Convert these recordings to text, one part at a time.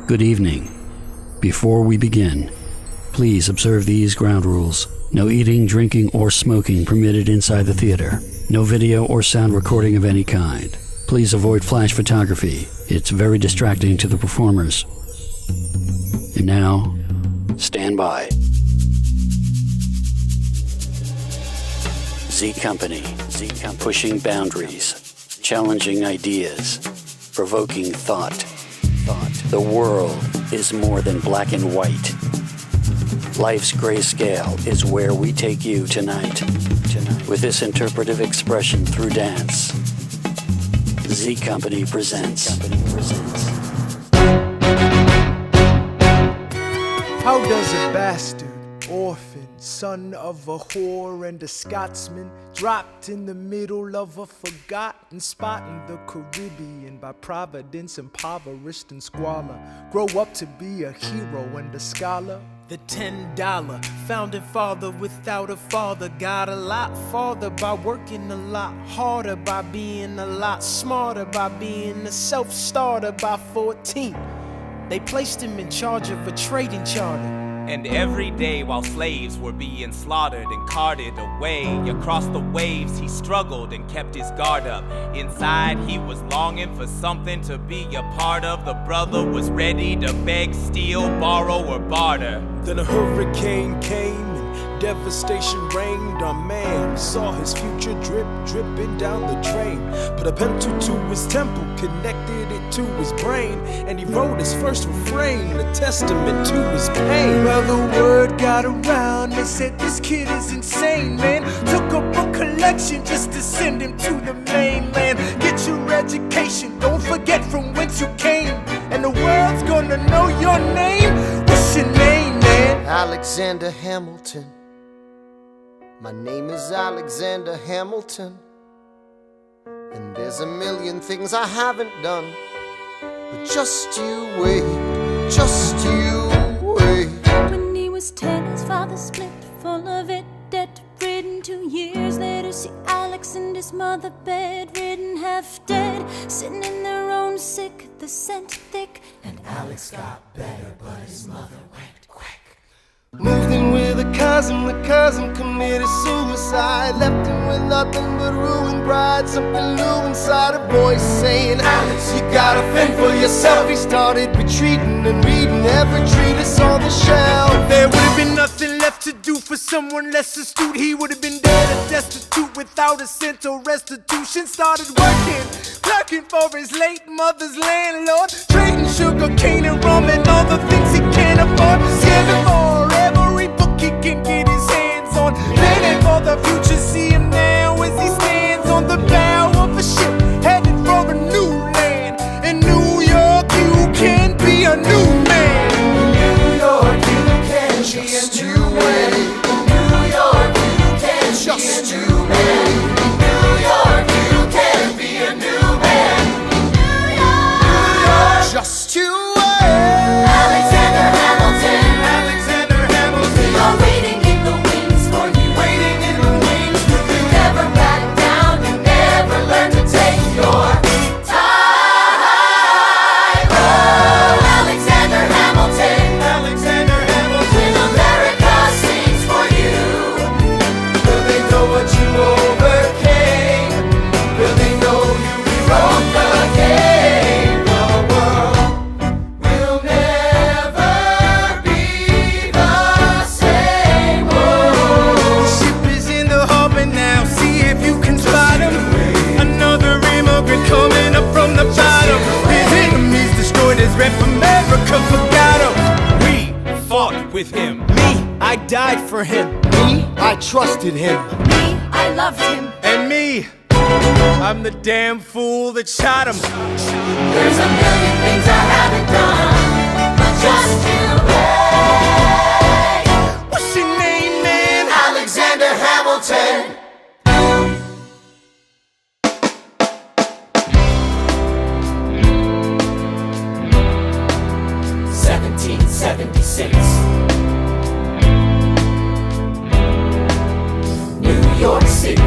Good evening. Before we begin, please observe these ground rules. No eating, drinking, or smoking permitted inside the theater. No video or sound recording of any kind. Please avoid flash photography. It's very distracting to the performers. And now, stand by. Z Company. Pushing boundaries, challenging ideas, provoking thought. The world is more than black and white. Life's grayscale is where we take you tonight. With this interpretive expression through dance, Z Company presents. How does a bastard, orphan, son of a whore and a Scotsman, dropped in the middle of a forgotten spot in the Caribbean by providence, impoverished and squalor, grow up to be a hero and a scholar? The $10 founding father without a father got a lot farther by working a lot harder, by being a lot smarter, by being a self-starter. By 14, they placed him in charge of a trading charter. And every day while slaves were being slaughtered and carted away across the waves, he struggled and kept his guard up. Inside he was longing for something to be a part of. The brother was ready to beg, steal, borrow, or barter. Then a hurricane came and devastation reigned. Our man saw his future dripping down the drain. Put a pencil to his temple, connected it to his brain, and he wrote his first refrain, a testament to his pain. Well, the word got around, they said this kid is insane, man. Took up a collection just to send him to the mainland. Get your education, don't forget from whence you came, and the world's gonna know your name. What's your name, man? Alexander Hamilton. My name is Alexander Hamilton, and there's a million things I haven't done, but just you wait, just you wait. When he was 10, his father split, full of it, debt-ridden. 2 years later, see Alex and his mother bedridden, half dead, sitting in their own sick, the scent thick. And Alex got better, but his mother went quick. Moved in with a cousin, the cousin committed suicide. Left him with nothing but ruined pride. Something new inside, a voice saying, Alex, you gotta fend for yourself. He started retreating and reading every treatise on the shelf. There would have been nothing left to do for someone less astute. He would have been dead and destitute without a cent or restitution. Started working, clerking for his late mother's landlord, trading sugar cane and rum and all the things he can't afford. Scamming for every book he can get his hands on, planning for the future. See him now as he stands on the bow of a ship, headed for a new land. In New York, you can be a new man. New York, you can just be a new man. New York, you can just be a new man. New York, you can be a new man. New York, just you wait. Alexander Hamilton, Alexander Hamilton, you're waiting in the wings for you. waiting in the wings for you. You never back down, you never learn to take your time. Oh, Alexander Hamilton, Alexander Hamilton, when America sings for you. will they know what you overcame? Will they know you rewrote the game? The world will never be the same. The ship is in the harbor now, see if you can spot him. Another immigrant coming up from the bottom. His enemies destroyed his rep, America forgot him. We fought with him, me, I died for him. Me, I trusted him. Me, I loved him. And me, I'm the damn fool that shot him. There's a million things I haven't done, but just you wait. What's your name, man? Alexander Hamilton. 1776, New York City.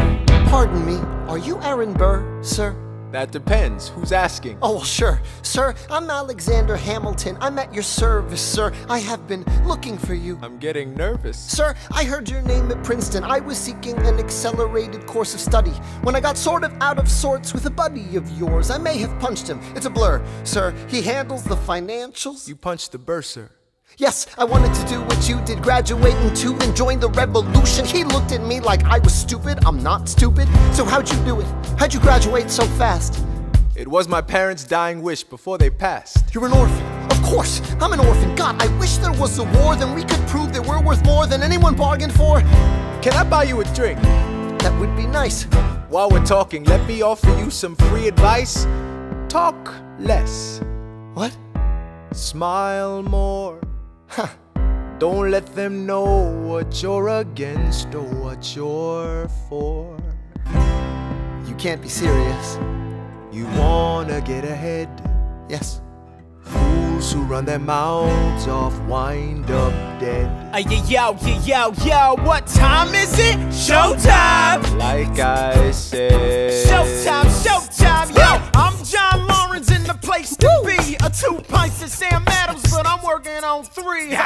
Pardon me, are you Aaron Burr, sir? That depends. Who's asking? Oh, well, sure. Sir, I'm Alexander Hamilton. I'm at your service, sir. I have been looking for you. I'm getting nervous. Sir, I heard your name at Princeton. I was seeking an accelerated course of study. When I got sort of out of sorts with a buddy of yours, I may have punched him. It's a blur. Sir, he handles the financials. You punched the bursar. Yes, I wanted to do what you did, graduating to and join the revolution. He looked at me like I was stupid. I'm not stupid. So how'd you do it? How'd you graduate so fast? It was my parents' dying wish before they passed. You're an orphan. Of course, I'm an orphan. God, I wish there was a war, then we could prove that we're worth more than anyone bargained for. Can I buy you a drink? That would be nice. While we're talking, let me offer you some free advice. Talk less. What? Smile more. Don't let them know what you're against or what you're for. You can't be serious. You wanna get ahead. Yes. Fools who run their mouths off wind up dead. Yo, what time is it? Showtime! Like I said. Showtime, yo! I'm John Lawrence in the place to be. 2 pints of Sam Adams, but I'm working on 3.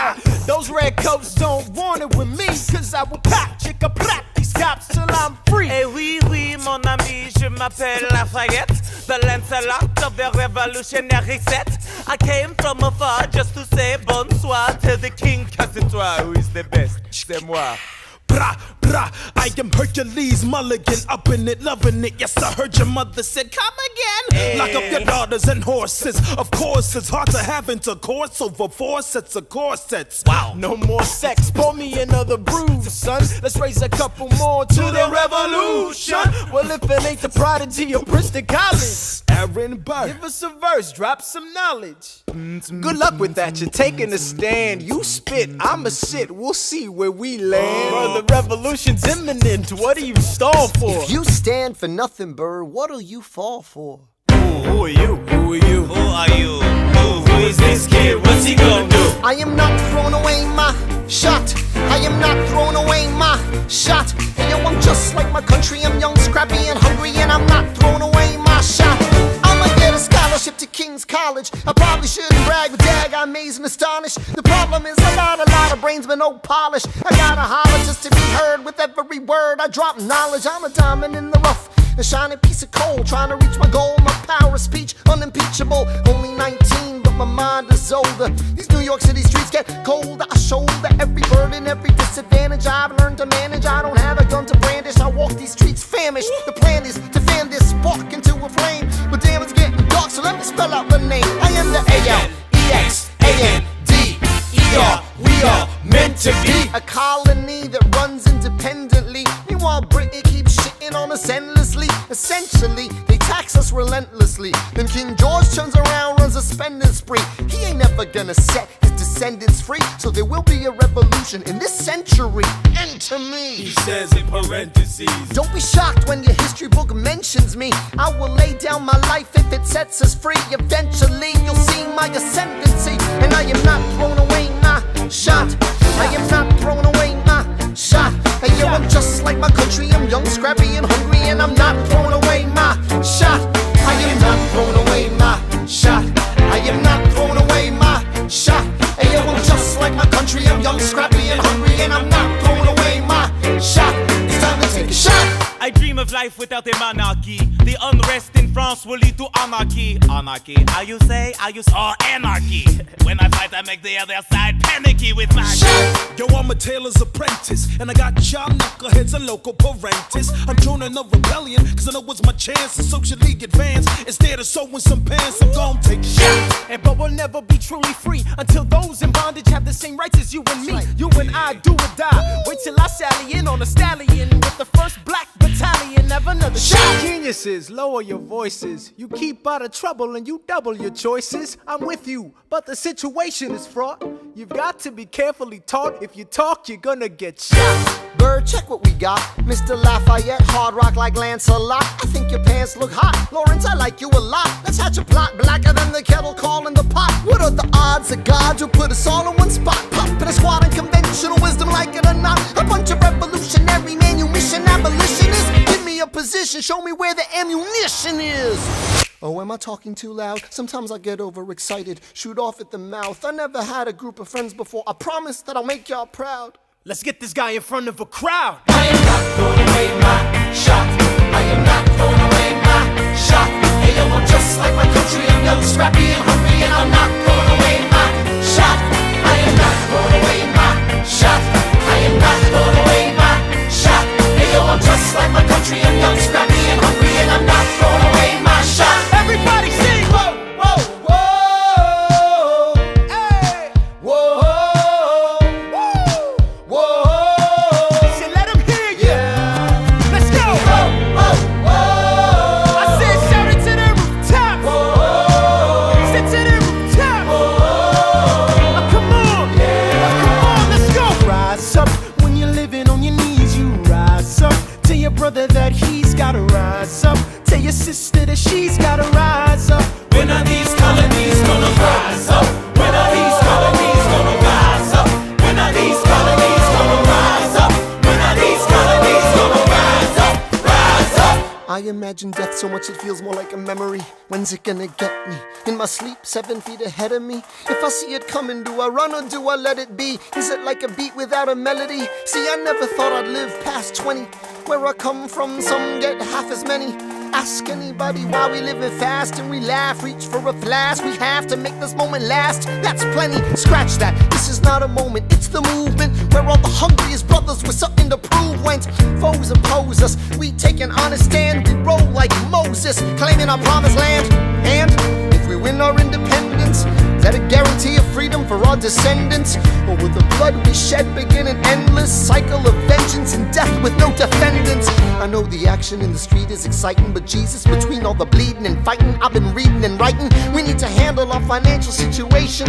Those red coats don't want it with me, cause I will pop, chicka, pop these cops till I'm free. Eh oui, mon ami, je m'appelle Lafayette, the Lancelot of the revolutionary set. I came from afar just to say bonsoir to the king, cause c'est toi who is the best, c'est moi. Brah, brah, I am Hercules Mulligan, up in it, loving it. Yes, I heard your mother said, come again. Hey. Lock up your daughters and horses. Of course, it's hard to have intercourse over 4 sets of corsets. Wow. No more sex, pour me another brew, son. Let's raise a couple more to the revolution. Well, if it ain't the prodigy of Princeton College, Aaron Burr. give us a verse, drop some knowledge. Good luck with that, you're taking a stand. You spit, I'ma sit, we'll see where we land. Bro, the revolution's imminent, what do you stall for? If you stand for nothing, Burr, what'll you fall for? Who are you? Who are you? Who are you? Who is this kid? What's he gonna do? I am not throwing away my shot. I am not throwing away my shot. And yo, I'm just like my country. I'm young, scrappy, and hungry, and I'm not throwing away my shot. I'ma get a scholarship to King's College. I probably shouldn't brag, but dag, I'm amazed and astonished. The problem is I got a lot of brains but no polish. I gotta holler just to be heard. With every word I drop knowledge. I'm a diamond in the rough, a shining piece of coal, trying to reach my goal. My power of speech, unimpeachable. Only 19, but my mind is older. These New York City streets get colder. I shoulder every burden, every disadvantage I've learned to manage. I don't have a gun to brandish. I walk these streets famished. The plan is to fan this spark into a flame. But damn, it's getting dark, so let me spell out the name. I am the A-L-E-X-A-N-D-E-R. We are meant to be a colony that runs independently. Meanwhile, Britain keeps shitting on us endlessly. Essentially, they tax us relentlessly. Then King George turns around, runs a spending spree. He ain't never gonna set his descendants free. So there will be a revolution in this century. Enter me. He says in parentheses. Don't be shocked when your history book mentions me. I will lay down my life if it sets us free. Eventually, you'll see my ascendancy. And I am not throwing away my shot. I am not throwing away my shot. Hey yo, I'm just like my country. I'm young, scrappy, and hungry, and I'm not throwing away my shot. I am not throwing away my shot. I am not throwing away my shot. Hey yo, I'm just like my country. I'm young, scrappy, and hungry, and I'm not throwing away my shot. It's time to take a shot. I dream of life without a monarchy. The unrest in France will lead to anarchy. Anarchy, how you say? Or anarchy. When I fight, I make the other side panicky with my shot. Yo, I'm a tailor's apprentice, and I got y'all knuckleheads and local parentis. I'm joining a rebellion, cause I know it's my chance to socially advance. Instead of sewing some pants, I'm gon' take a shot. But we'll never be truly free until those in bondage have the same rights as you and me. You and I do or die. Wait till I sally in on a stallion with the first black battalion. Have another shot. Geniuses, lower your voices. You keep out of trouble and you double your choices. I'm with you, but the situation is fraught. You've got to be carefully taught. If you talk, you're gonna get shot. Burr, check what we got. Mr. Lafayette, hard rock like Lancelot. I think your pants look hot. Lawrence, I like you a lot. Let's hatch a plot blacker than the kettle calling the pot. What are the odds of God will put us all in one spot? Pop in a squad and conventional wisdom, like it or not. A bunch of revolutionary manumission abolitionists. Give me a position, show me where the ammunition is. I talking too loud? Sometimes I get overexcited, shoot off at the mouth. I never had a group of friends before. I promise that I'll make y'all proud. Let's get this guy in front of a crowd. I am not throwing away my shot. I am not throwing away my shot. Hey yo, I'm just like my country. I'm young, scrappy, and hungry, and I'm not throwing away my shot. I am not throwing away my shot. I am not throwing away my shot. Hey yo, I'm just like my country. I'm young, scrappy, and hungry, and I'm not throwing away my shot. Everybody sing! Whoa, whoa, whoa, hey, whoa. Brother that he's gotta rise up. Tell your sister that she's gotta rise up. When are these colonies gonna rise up? When are these colonies gonna rise up? When are these colonies gonna rise up? When are these colonies gonna rise up? Rise up! I imagine death so much it feels more like a memory. When's it gonna get me? In my sleep, 7 feet ahead of me. If I see it coming, do I run or do I let it be? Is it like a beat without a melody? See, I never thought I'd live past 20. Where I come from, some get half as many. Ask anybody why we living fast and we laugh, reach for a flask. We have to make this moment last. That's plenty, scratch that. This is not a moment, it's the movement. Where all the hungriest brothers with something to prove. When foes oppose us, we take an honest stand. We roll like Moses, claiming our promised land. And if we win our independence, is that a guarantee of freedom for our descendants? Or will the blood we shed begin an endless cycle of vengeance and death with no defendants? I know the action in the street is exciting, but Jesus, between all the bleeding and fighting I've been reading and writing, we need to handle our financial situation.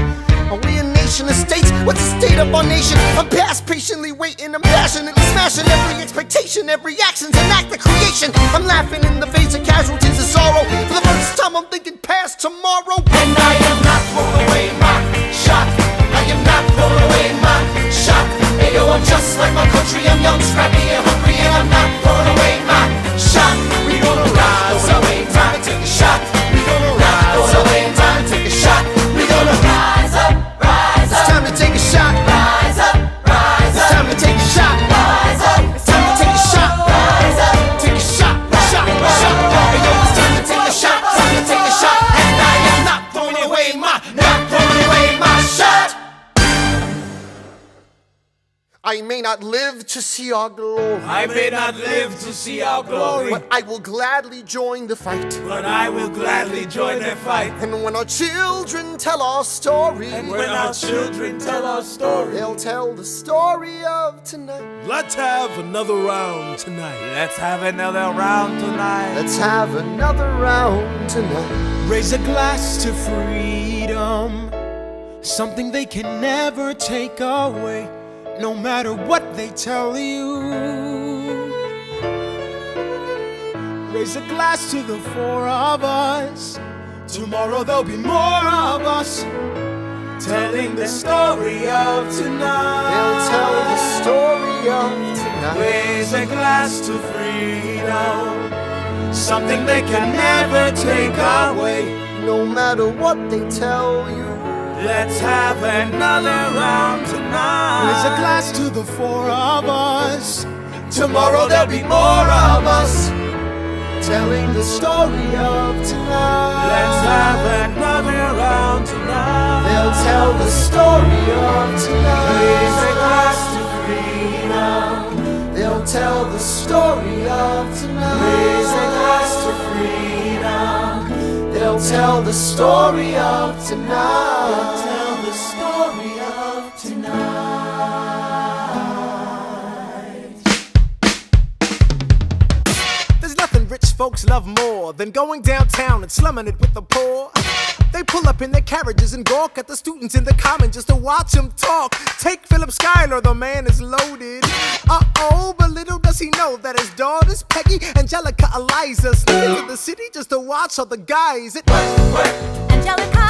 Are we a nation of states? What's the state of our nation? I'm past patiently waiting, I'm passionately smashing every expectation, every action's an act of creation. I'm laughing in the face of casualties of sorrow. For the first time I'm thinking past tomorrow. And I am not throwing away my shot. I am not throwing away my shot. Hey yo, I'm just like my country. I'm young, scrappy, and hungry, and I'm not throwing away my shot. We gonna rise up, time to take a shot. We gonna rise up, time to take a shot. We gonna rise up, rise up. It's time to take a shot. Rise up, rise up. It's time to take a shot. Rise up. It's time to take a shot. Rise up. Take a shot, shot, shot. Hey yo, it's time to take a shot. Time to take a shot. And I am not throwing away my shot. I may not live to see our glory, I may not live to see our glory, but I will gladly join the fight. but I will gladly join their fight. And when our children tell our story, And when our children tell our story, they'll tell the story of tonight. Let's have another round tonight. let's have another round tonight. Let's have another round tonight. Raise a glass to freedom, something they can never take away, no matter what they tell you. Raise a glass to the four of us. Tomorrow there'll be more of us, telling the story of tonight. They'll tell the story of tonight. Raise a glass to freedom, something they can never take away. No matter what they tell you. Let's have another round tonight. Raise a glass to the four of us. Tomorrow there'll be more of us, telling the story of tonight. let's have another round tonight. They'll tell the story of tonight. Raise a glass to freedom, They'll tell the story of tonight. raise a glass to freedom, They'll tell the story of tonight. tell the story of tonight. There's nothing rich folks love more than going downtown and slumming it with the poor. They pull up in their carriages and gawk at the students in the common just to watch them talk. Take Philip Schuyler, the man is loaded. Uh-oh, but little does he know that his daughters, Peggy, Angelica, Eliza, sneak into the city just to watch all the guys. Angelica,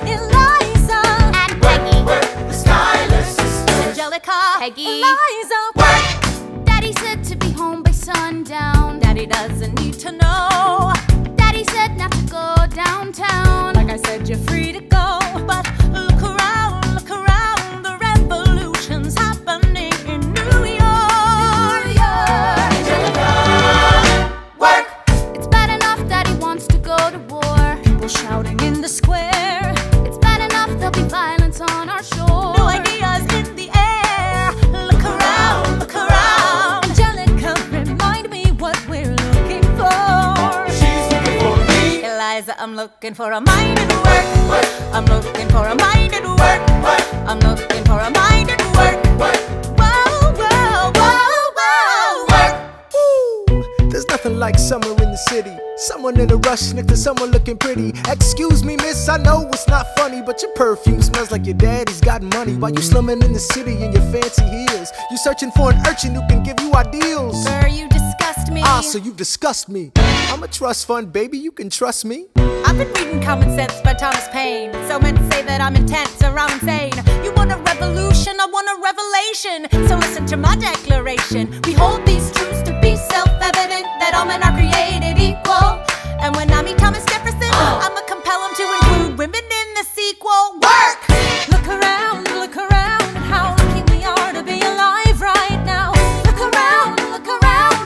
Eliza, and Peggy, The Schuyler sisters. Angelica, Peggy, Eliza, work. Daddy said to be home by sundown. Daddy doesn't need to know. Daddy said now you're free to go. But look around, the revolution's happening in New York. Angelica, work. It's bad enough that he wants to go to war. People shouting in the square. It's bad enough there'll be violence on our shore. New ideas in the air. Look around, Angelica, remind me what we're looking for. She's looking for me. Eliza, I'm looking for a mind at work. I'm looking for a mind at work. I'm looking for a mind at work. Whoa, whoa, whoa, whoa. Work. Ooh, there's nothing like summer in the city. Someone in a rush next to someone looking pretty. Excuse me, miss, I know it's not funny, but your perfume smells like your daddy's got money. While you slumming in the city in your fancy heels, you searching for an urchin who can give you ideals. Burr, you disgust me. Ah, so you disgust me. I'm a trust fund, baby, you can trust me. I've been reading Common Sense by Thomas Paine. So men say that I'm intense or I'm insane. You want a revolution, I want a revelation. So listen to my declaration. We hold these truths to be self-evident, that all men are created equal. And when I meet Thomas Jefferson, I'ma compel him to include women in the sequel. Work! Look around at how lucky we are to be alive right now. Look around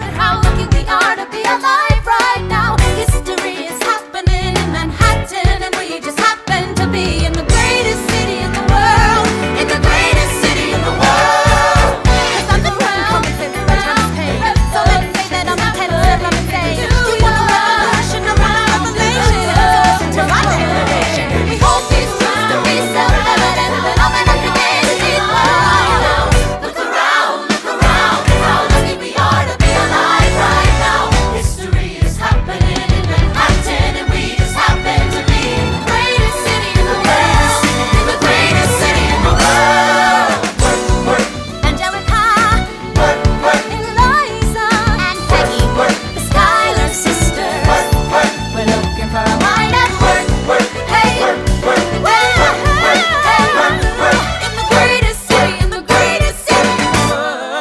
at how lucky we are to be alive right now. History is happening in Manhattan, and we just happen to be in the greatest city in the world. In the greatest city in the world. 'Cause I'm around, Common Sense by Thomas Paine. So let's say that I'm intense or I'm insane. You want a revolution, I want a revelation. So listen to my declaration. We hold these truths to be self-evident, that all men are created equal. Look around at how lucky we are to be alive right now. History is happening in Manhattan, and we just happen to be in the greatest city in the world. In the greatest city in the world. Work, Angelica, work, Eliza, and Peggy, the Schuyler sisters. We're looking for a mind at work. Hey, in the greatest city, in the greatest city in the world.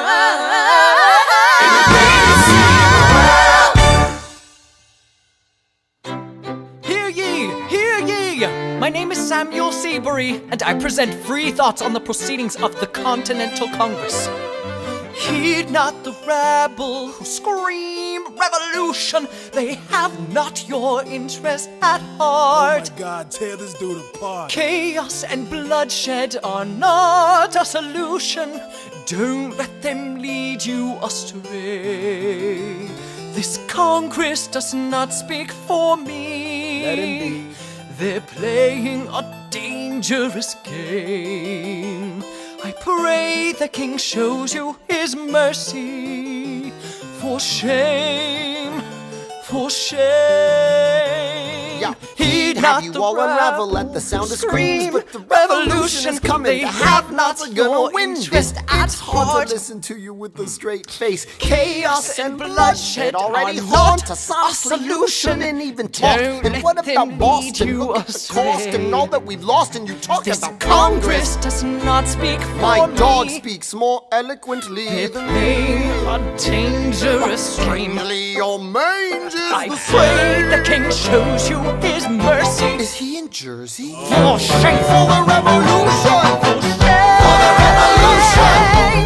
Hear ye! My name is Samuel Seabury, and I present free thoughts on the proceedings of the Continental Congress. Heed not the rabble who scream revolution. They have not your interest at heart. Oh my God, tear this dude apart. Chaos and bloodshed are not a solution. Don't let them lead you astray. This Congress does not speak for me. Let him be. They're playing a dangerous game. I pray the King shows you his mercy. For shame, for shame. Yeah, Heed have not you the all unravel rabble at the sound of who screams, scream but the revolution is coming. They The have have-nots not are gonna your win interest this. at It's hard heart. to listen to you with a straight face. Chaos and bloodshed already are haunt not us. a Honestly, you solution. shouldn't even talk. Don't And what let about them Boston? lead you Look at the cost astray. and all that we've lost, and you talk This about Congress does not speak for My me. dog speaks more eloquently They're than playing a dangerous game. Strangely, your mange is I the pray same. the King shows you his mercy. Is he in Jersey? For shame, For the revolution! for shame, For the revolution!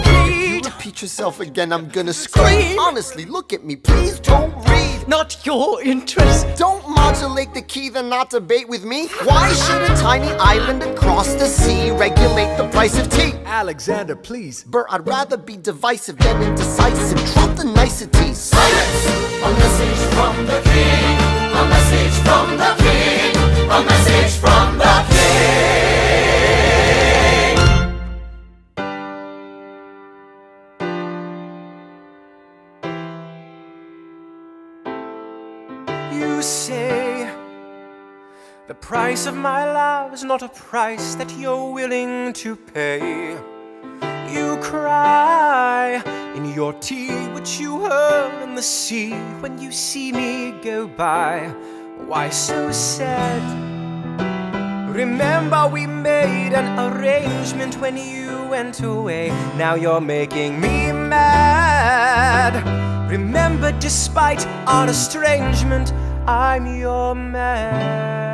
Heed Repeat yourself again, I'm gonna scream. Honestly, look at me, please don't read. not your interest. Don't modulate the key, then not debate with me. Why should a tiny island across the sea regulate the price of tea? Alexander, please. Burr, I'd rather be divisive than indecisive. Drop the niceties. silence. A message from the king. A message from the king. A message from the king. You say the price of my love is not a price that you're willing to pay. You cry in your tea, which you hurl in the sea when you see me go by. Why so sad? Remember we made an arrangement when you went away. Now you're making me mad. Remember, despite our estrangement, I'm your man.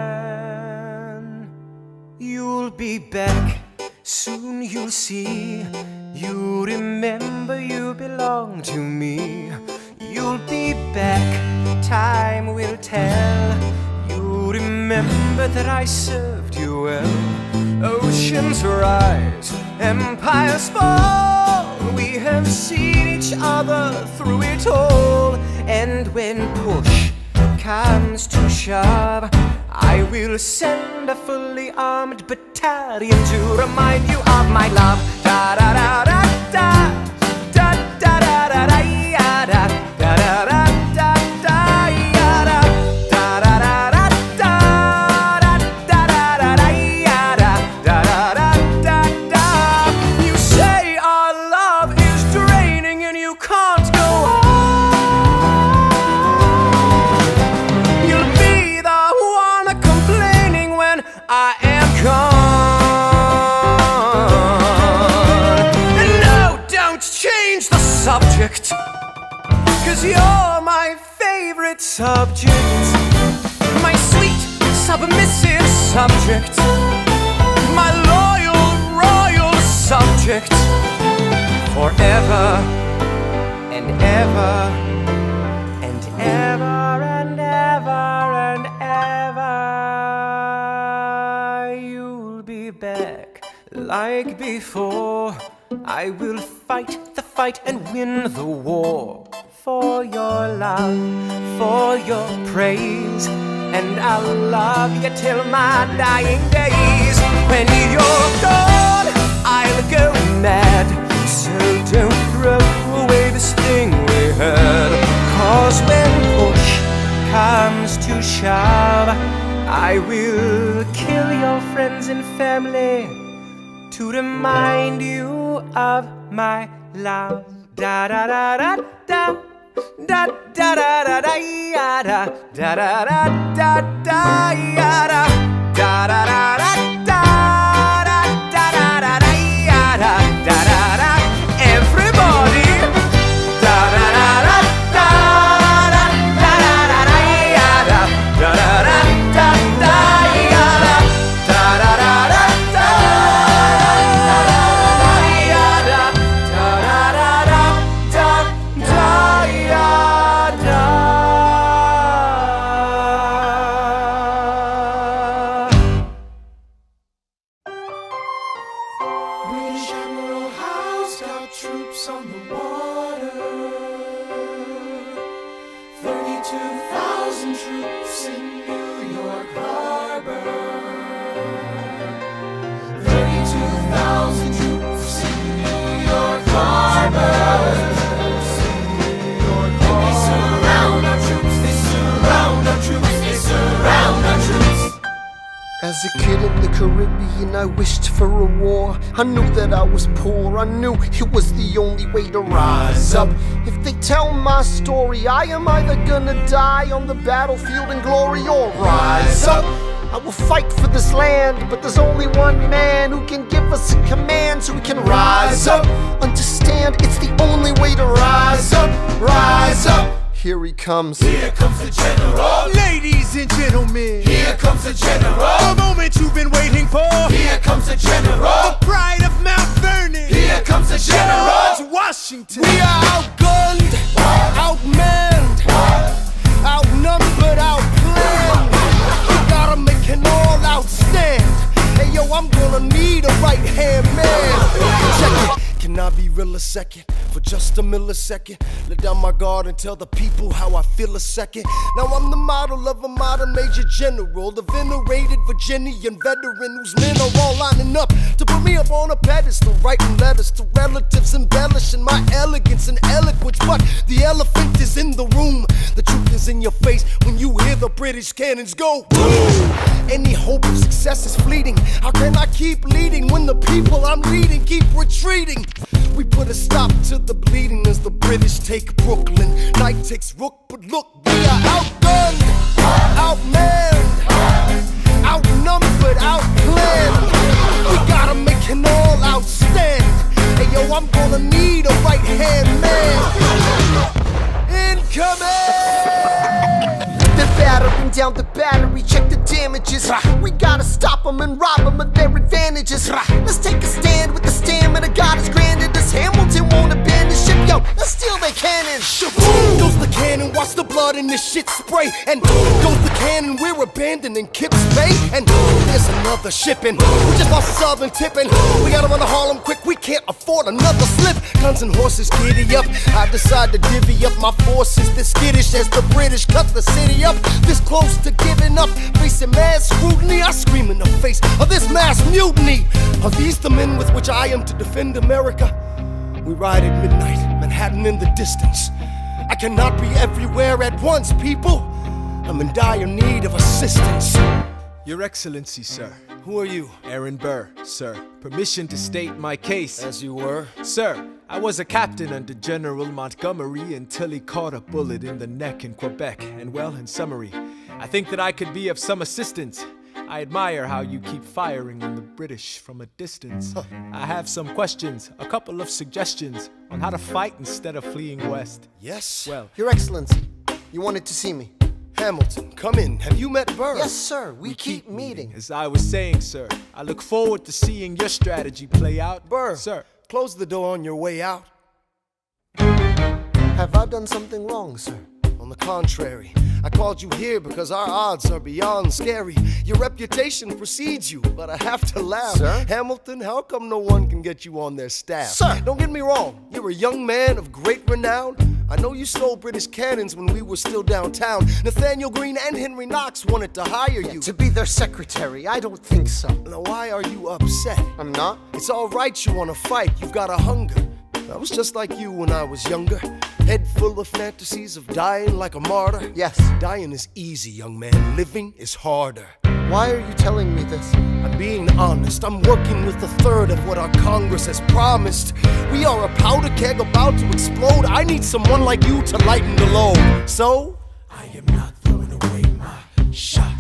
You'll be back, soon you'll see. You remember you belong to me. You'll be back, time will tell. You remember that I served you well. Oceans rise, empires fall. We have seen each other through it all. And when push comes to shove, I will send a fully armed battalion to remind you of my love. Da da da da da, da da da da da, ya da da da da da da, ya da da da da da da da da da da, ya da da da da da. You say our love is draining and you can't go on. I am gone. And no, don't change the subject, 'cause you're my favorite subject. My sweet, submissive subject. My loyal, royal subject. Forever and ever and ever and ever and ever. Back like before, I will fight the fight and win the war. For your love, for your praise, and I'll love you till my dying days. When you're gone, I'll go mad, so don't throw away this thing we had. 'Cause when push comes to shove, I will kill your friends and family to remind you of my love. Da da da da da, da da da da da, ya da da da da da da, ya da da da da da da da da da da, ya da da da da. Everybody, da da da da da da da da da, ya da da da da. As a kid in the Caribbean, I wished for a war. I knew that I was poor, I knew it was the only way to rise up. If they tell my story, I am either gonna die on the battlefield in glory or rise up. I will fight for this land, but there's only one man who can give us a command so we can rise up. Understand, it's the only way to rise up, rise up. Here he comes. Here comes the general. Ladies and gentlemen, here comes the general. The moment you've been waiting for. Here comes the general. The pride of Mount Vernon. Here comes the general. George Washington. We are outgunned, outmanned, outnumbered, outplanned. We gotta make an all-out stand. Hey yo, I'm gonna need a right-hand man. Check it. Can I be real a second? For just a millisecond, let down my guard and tell the people how I feel a second. Now I'm the model of a modern major general, the venerated Virginian veteran whose men are all lining up to put me up on a pedestal, writing letters to relatives, embellishing my elegance and eloquence. But the elephant is in the room. The truth is in your face when you hear the British cannons go boom. Any hope of success is fleeting. How can I keep leading when the people I'm leading keep retreating? We put a stop to the bleeding as the British take Brooklyn. Night takes Rook, but look, we are outgunned, outmanned, outnumbered, outplanned. We gotta make an all-out stand. Hey yo, I'm gonna need a right-hand man. Incoming! They're battering down the battery, check the damages. We gotta stop them and rob them of their our advantages. Let's take a stand with the stamina God has granted us. Hamilton won't abandon ship, yo, let's steal their cannon. Shaboom! Goes the cannon, watch the blood in this shit spray. And goes the cannon, we're abandoning Kips Bay. And there's another shipping, we just lost southern tipping. We gotta run to Harlem quick, we can't afford another slip. Guns and horses giddy up, I decide to divvy up my forces. This skittish as the British cut the city up. This close to giving up, facing mad scrutiny. I scream in the face of this mass mutiny. Are these the men with which I am to defend America? We ride at midnight, Manhattan in the distance. I cannot be everywhere at once, people. I'm in dire need of assistance. Your Excellency, sir. Who are you? Aaron Burr, sir. Permission to state my case. As you were? Sir, I was a captain under General Montgomery until he caught a bullet in the neck in Quebec. And well, in summary, I think that I could be of some assistance. I admire how you keep firing on the British from a distance. I have some questions, a couple of suggestions on how to fight instead of fleeing west. Yes? Well, Your Excellency, you wanted to see me. Hamilton, come in. Have you met Burr? Yes, sir, we keep meeting. as I was saying, sir, I look forward to seeing your strategy play out. Burr, Sir. close the door on your way out. Have I done something wrong, sir? On the contrary, I called you here because our odds are beyond scary. Your reputation precedes you, but I have to laugh. Sir? Hamilton, how come no one can get you on their staff? Sir! Don't get me wrong, you're a young man of great renown. I know you stole British cannons when we were still downtown. Nathaniel Greene and Henry Knox wanted to hire you. To be their secretary, I don't think so. Now why are you upset? I'm not. It's all right you wanna fight, you've got a hunger. I was just like you when I was younger. Head full of fantasies of dying like a martyr. Yes. Dying is easy, young man. Living is harder. Why are you telling me this? I'm being honest. I'm working with a third of what our Congress has promised. We are a powder keg about to explode. I need someone like you to lighten the load. So, I am not throwing away my shot.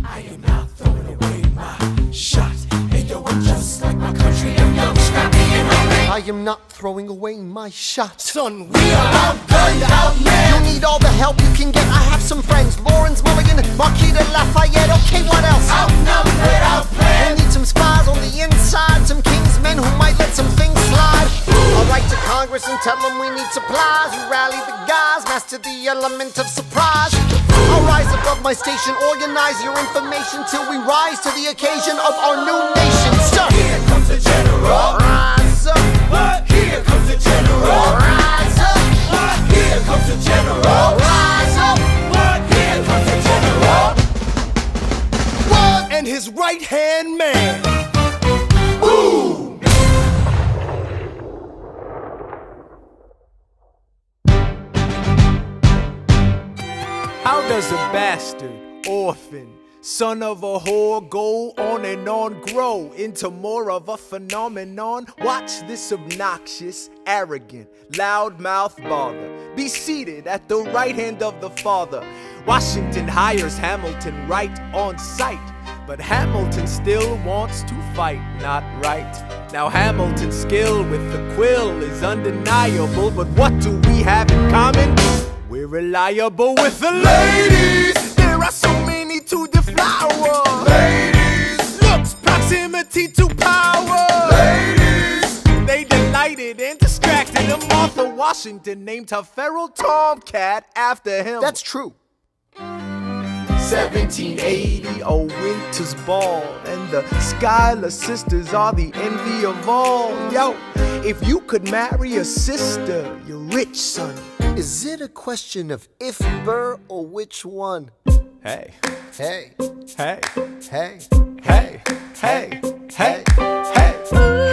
I am not throwing away my shot. Hey yo, I'm just like my country. I'm young, scrappy, and hungry. I am not throwing away my shot. son, We are outgunned, outmanned. You'll need all the help you can get. I have some friends, Lawrence Mulligan, Marquis de Lafayette. Okay, what else? Outnumbered, outplanned. We'll need some spies on the inside, some kingsmen who might let some things slide. I'll write to Congress and tell them we need supplies. You rally the guys, master the element of surprise. I'll rise above my station, organize your information till we rise to the occasion of our new nation. Sir, Here comes the general. rise up. What? Here comes the general. Rise up. What? Here comes the general. Rise up. What? Here comes the general. and his right-hand man. Boom! How does a bastard, orphan, son of a whore go on and on, grow into more of a phenomenon? Watch this obnoxious, arrogant, loudmouth bother be seated at the right hand of the father. Washington hires Hamilton right on sight, but Hamilton still wants to fight, not right. Now Hamilton's skill with the quill is undeniable, but what do we have in common? We're reliable with the ladies. There are so many to deflower. Ladies. Looks, proximity to power. Ladies. They delighted and distracted him. Martha Washington named her feral tomcat after him. That's true. 1780, a winter's ball, and the Schuyler sisters are the envy of all. Yo, if you could marry a sister, you're rich, son. Is it a question of if Burr or which one? Hey, Hey, hey, hey, hey, hey, hey, hey.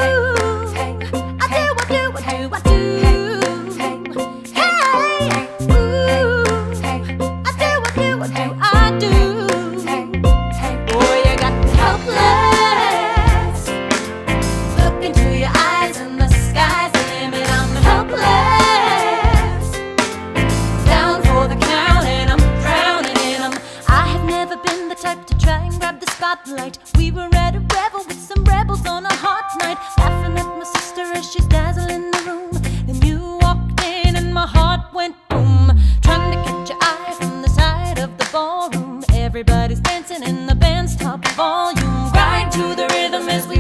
We were at a revel with some rebels on a hot night, laughing at my sister as she's dazzling the room. Then you walked in and my heart went boom, trying to catch your eye from the side of the ballroom. Everybody's dancing and the band's top volume, grind to the rhythm as we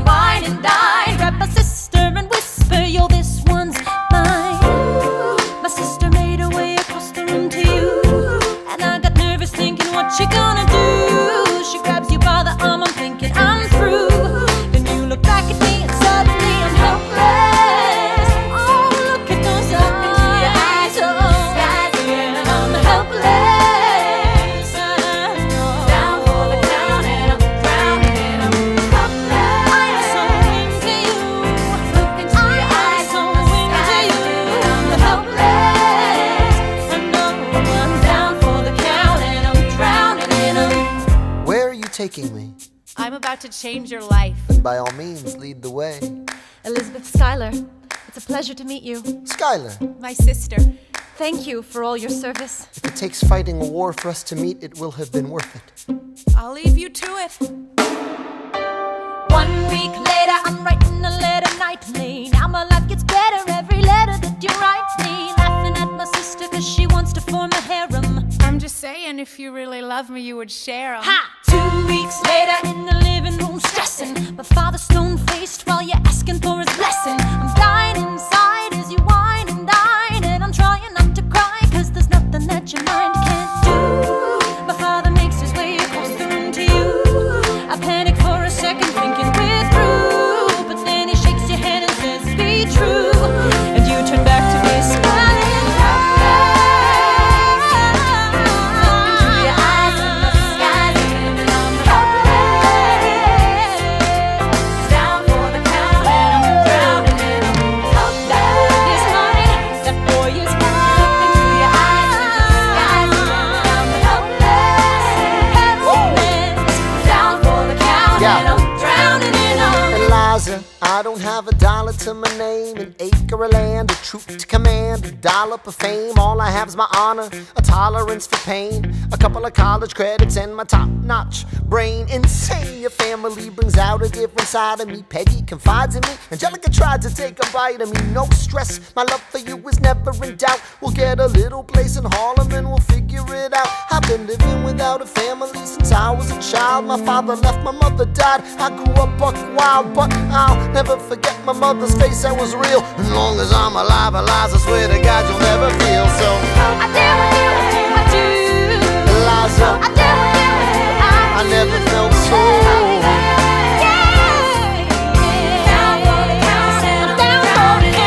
about to change your life. Then by all means, lead the way. Elizabeth Schuyler, it's a pleasure to meet you. Schuyler. My sister. Thank you for all your service. If it takes fighting a war for us to meet, it will have been worth it. I'll leave you to it. 1 week later, I'm writing a letter nightly. Now my life gets better every letter that you write me. Laughing at my sister cause she wants to form a harem. I'm just saying, if you really love me, you would share 'em. Ha! 2 weeks later, in the living room stressing. My father's stone-faced while you're asking for his blessing. I'm dying inside as you whine and dine. And I'm trying not to cry cause there's nothing that your mind can't do. My father makes his way across the room to you. I panic for a second thinking we're through. But then he shakes your hand and says, be true. And you turn back to me smiling. Eliza, I don't have a dollar to my name, an acre of land, a troop to command, a dollop of fame. All I have is my honor, a tolerance for pain, a couple of college credits and my top-notch brain. Insane, your family brings out a different side of me. Peggy confides in me, Angelica tried to take a bite of me. No stress, my love for you is never in doubt. We'll get a little place in Harlem and we'll figure it out. I've been living without a family since I was a child. My father left, my mother died. I grew up buck wild, but I'll never forget my mother's face, that was real. As long as I'm alive, Eliza, swear to God you'll never feel so. I do what you do. Eliza, I do what you do. I never felt so.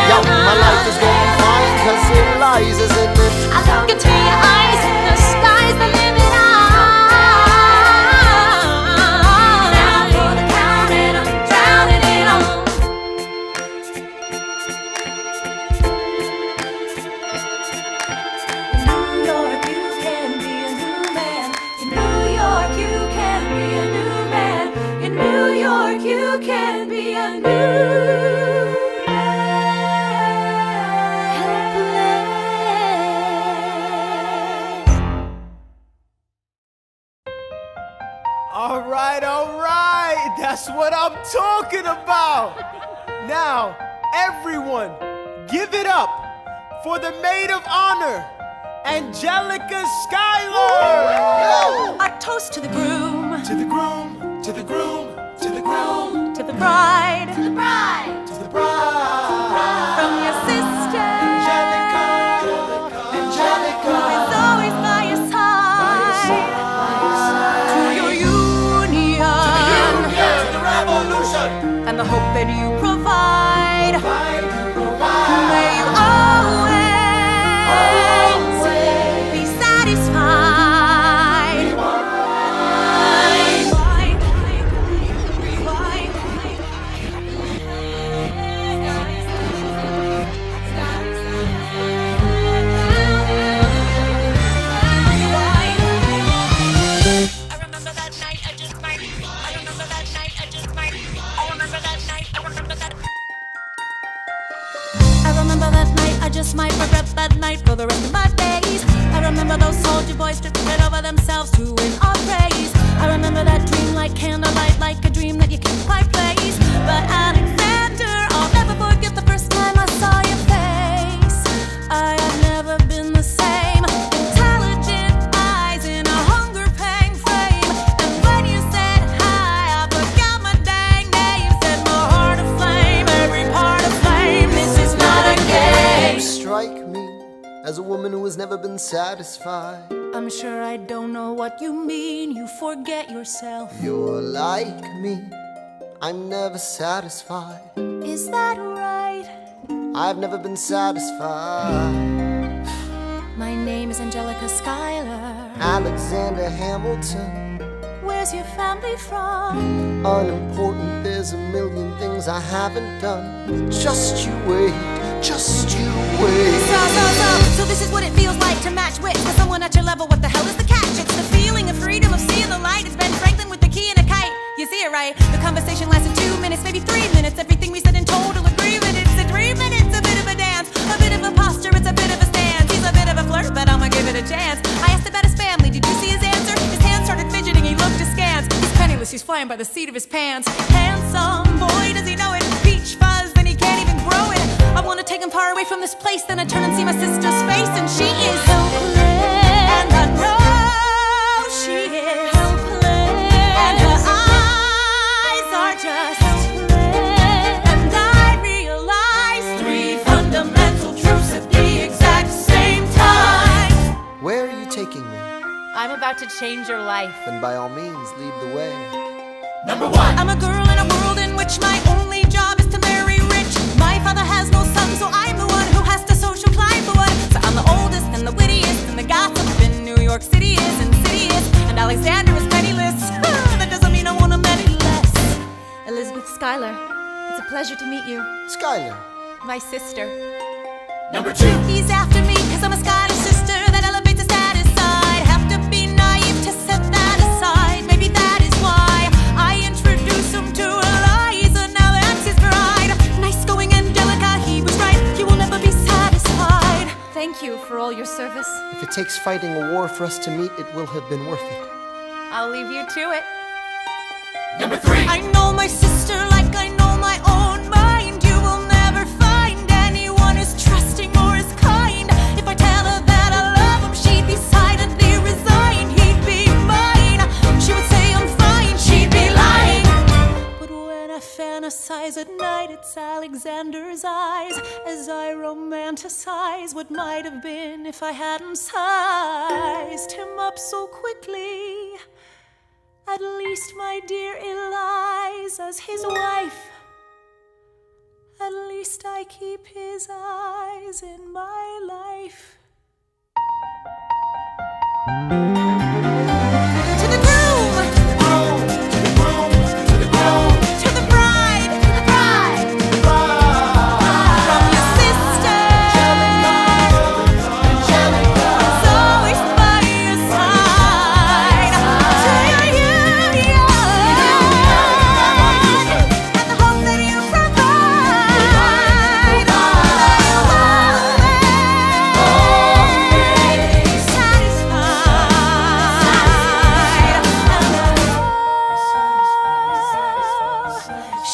Yo, my life is going fine cause Eliza's in it. I look into your eyes and the sky's the limit. Down for the count and I'm drowning it all. In New York you can be a new man. In New York you can be a new man. In New York you can be a new All right, that's what I'm talking about. Now, everyone, give it up for the maid of honor, Angelica Schuyler. Our toast to the groom, To the groom, to the groom, to the groom, to the bride, to the bride, to the bride. from your sister, Angelica, who Angelica. is always by your side, to your union, To the revolution. and the hope that you provide. May you always be satisfied. I remember that night, I just might. I remember that night, I just might. I remember that night, I remember that. I remember that night, I just might regret that night for the rest of my days. I remember those soldier boys tripping it over themselves to win our praise. I remember that dream like candlelight, like a dream that you can't quite place. But Alexander, I'll never forget the first time I saw your face. I have never been the same. Intelligent eyes in a hunger pang frame. And when you said hi, I forgot my dang name. Set my heart aflame, every part aflame. This is not a game. You strike me as a woman who has never been satisfied. I'm sure I don't know what you mean. You forget yourself. You're like me, I'm never satisfied. Is that right? I've never been satisfied. My name is Angelica Schuyler. Alexander Hamilton, Where's your family from? unimportant, there's a million things I haven't done. Just you wait, just you wait. So this is what it feels like to match wits with someone at your level. What the hell is the catch? It's the feeling of freedom, of seeing the light. It's Ben Franklin with the key and a kite. You see it right. The conversation lasted 2 minutes, maybe 3 minutes. Everything we said in total agreement. It's a 3 minutes, a bit of a dance, a bit of a posture, it's a bit of a stance. He's a bit of a flirt, but I'ma give it a chance. I asked about his family, did you see his answer? His hands started fidgeting, he looked askance. He's penniless, he's flying by the seat of his pants. Handsome boy, does he know it? Peach fuzz, then he can't even grow it. I wanna take him far away from this place, then I turn and see my sister's face, and she is helpless. And I know she is helpless. And her eyes are just helpless. And I realize 3 fundamental truths at the exact same time. Where are you taking me? I'm about to change your life. Then by all means, lead the way. Number 1. I'm a girl in a world in which my only job is to marry rich. My father has no son, so I'm the one who has to social climb for one. So I'm the oldest and the wittiest, and the gossip in New York City is insidious. And Alexander is penniless. That doesn't mean I want him any less. Elizabeth Schuyler, it's a pleasure to meet you. Schuyler. My sister. Number 2. He's after me, cause I'm a Schuyler sister that elevates a status side. Have to be naive to set that aside. Maybe that is why I introduce him to Eliza. Now that's his bride. Nice going, Angelica, he was right. You will never be satisfied. Thank you for all your service. If it takes fighting a war for us to meet, it will have been worth it. I'll leave you to it. Number 3. I know my sister like I know my own mind. You will never find anyone as trusting or as kind. If I tell her that I love him, she'd be silently resigned. He'd be mine. She would say I'm fine. She'd be lying. But when I fantasize at night, it's Alexander's eyes as I romanticize what might have been if I hadn't sized him up so quickly. At least, my dear Eliza's his wife. At least I keep his eyes in my life. To the groom, to the groom, to the groom, to the groom, to the bride, to the bride, to the bride. From your sister, Angelica, is always by your side. To your union, and the hope that you provide.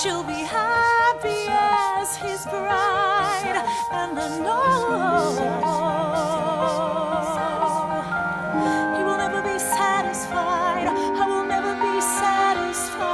She'll be happy as his bride, and I know he will never be satisfied. I will never be satisfied.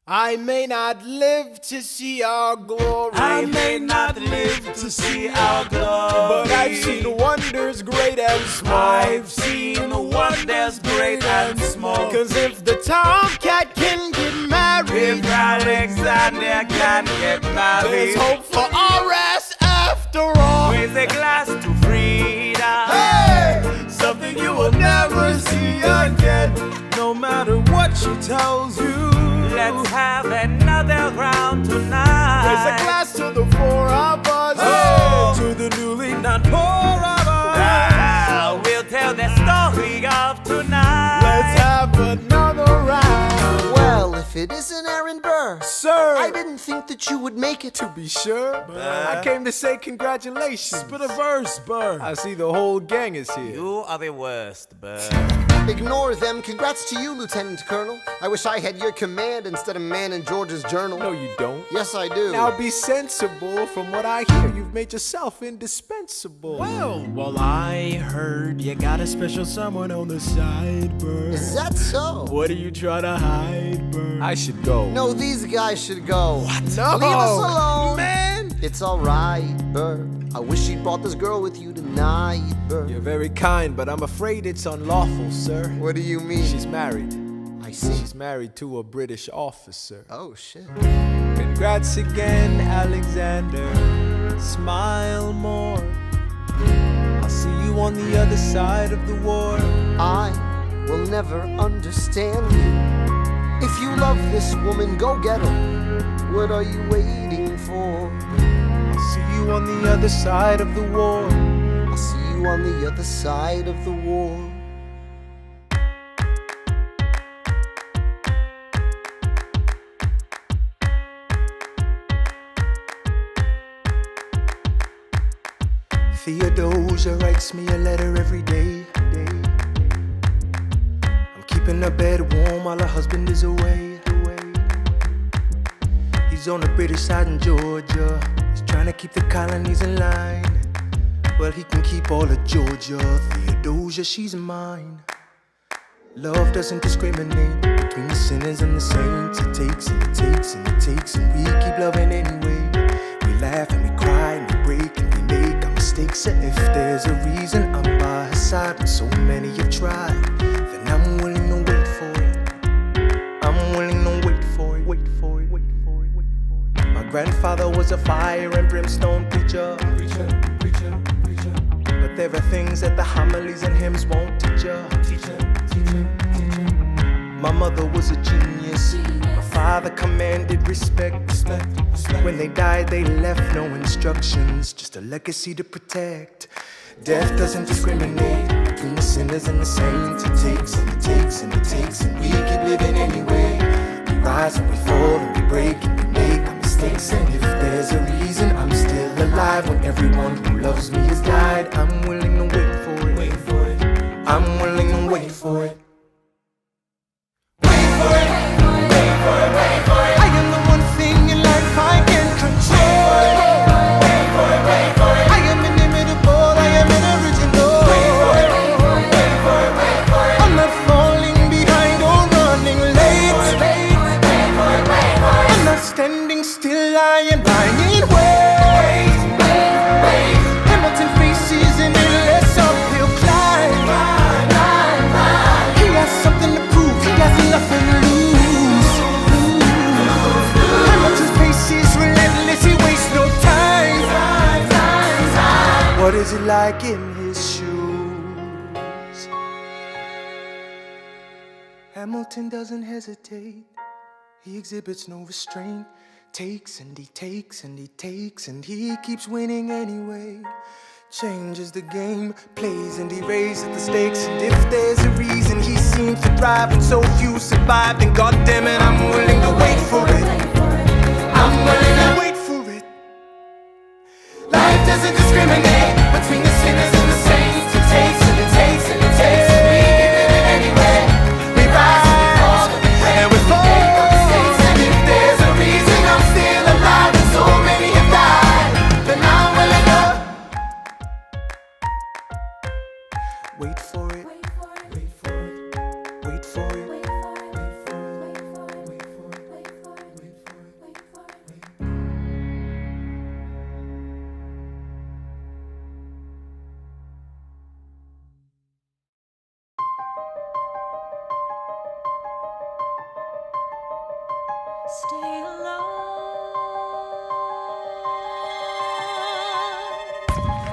I may not live to see our glory. I may not live to see our glory, but I've seen wonders great and small. I've seen wonders great and small. Cause if the tomcat can get married, If Alexander can get married, there's hope for RS after all. raise a glass to freedom. Hey! Something you will never see again. No matter what she tells you, let's have another round tonight. Raise a glass to the 4 of us. Oh, to the newly not poor of us. We'll tell the story of tonight. Let's have another round. Well, if it isn't Aaron Burr, Sir, I didn't think that you would make it. to be sure, I came to say congratulations. Spit a verse, Burr. I see the whole gang is here. You are the worst, Burr. Ignore them. Congrats to you, Lieutenant Colonel. I wish I had your command instead of man in George's journal. No, you don't. Yes, I do. Now be sensible. From what I hear, you've made yourself indispensable. Well, I heard you got a special someone on the side, Burr. Is that so? What are you trying to hide, Burr? I should go. No, these guys should go. What? No. Leave us alone. Man! It's alright, Burr. I wish you'd brought this girl with you tonight, Burr. You're very kind, but I'm afraid it's unlawful, sir. What do you mean? She's married. I see. She's married to a British officer. Oh, shit. Congrats again, Alexander. Smile more. I'll see you on the other side of the war. I will never understand you. If you love this woman, go get her. What are you waiting for? on the other side of the war. I'll see you on the other side of the war. Theodosia writes me a letter every day. I'm keeping her bed warm while her husband is away. He's on the British side in Georgia. He's trying to keep the colonies in line. Well, he can keep all of Georgia. Theodosia, she's mine. Love doesn't discriminate between the sinners and the saints. It takes and it takes and it takes, and we keep loving anyway. We laugh and we cry and we break and we make our mistakes. And if there's a reason I'm by her side when so many have tried, then I'm willing to wait for it. I'm willing to wait for it, wait for it, wait for it, wait for it. My grandfather was a fire and brimstone preacher. But there are things that the homilies and hymns won't teach ya. My mother was a genius. My father commanded respect. When they died, they left no instructions, just a legacy to protect. Death doesn't discriminate between the sinners and the saints. It takes and it takes and it takes, and we keep living anyway. We rise and we fall and we break and we make our mistakes. And if there's a reason I'm still alive when everyone who loves me has died, I'm willing to wait for it. Wait for it. I'm willing to wait for it. Wait for it. Wait for it. Wait for it. I am the one thing in life I can control. Wait for it. Wait for it. I am inimitable. I am an original. Wait for it. Wait for it. Wait for it. I'm not falling behind or running late. Wait for it. Wait for it. Wait for it. I'm not standing still. I am lying in wait. Wait. Hamilton faces an endless uphill climb. He has something to prove. He has nothing to lose. Hamilton's pace is relentless. He wastes no time. What is it like in his shoes? Hamilton doesn't hesitate. He exhibits no restraint. Takes and he takes and he takes, and he keeps winning anyway. Changes the game, plays and he raises the stakes. And if there's a reason he seems to thrive and so few survive, then goddammit, I'm willing to wait for it. I'm willing to wait for it. Life doesn't discriminate between the sinners and the saints. It takes and it takes and it takes, and we keep living anyway. We rise and we fall and we fall. And if there's a reason I'm still alive and so many have died, then I'm willing to wait for it. Wait for it. Wait for it. Wait for it. Wait for it. Wait for it. Wait for it. Wait for it. Wait for it. Wait for it. Wait for it. Stay alive.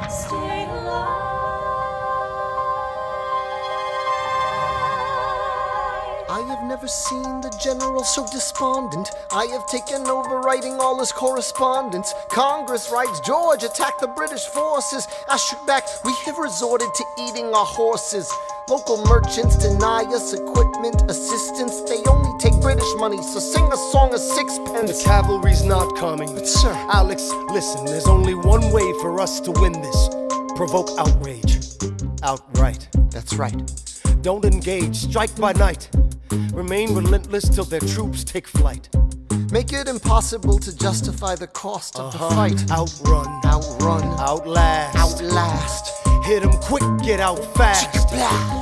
Stay alive. I have never seen the general so despondent. I have taken over writing all his correspondence. Congress writes, George attacked the British forces. I shoot back, we have resorted to eating our horses. Local merchants deny us equipment, assistance. They only take British money, so sing a song of sixpence. The cavalry's not coming. But sir, Alex, listen, there's only one way for us to win this. Provoke outrage. Outright. that's right. Don't engage, strike by night. Remain relentless till their troops take flight. Make it impossible to justify the cost of the fight. Outrun. Outrun. Outlast. Outlast. Hit 'em quick, get out fast.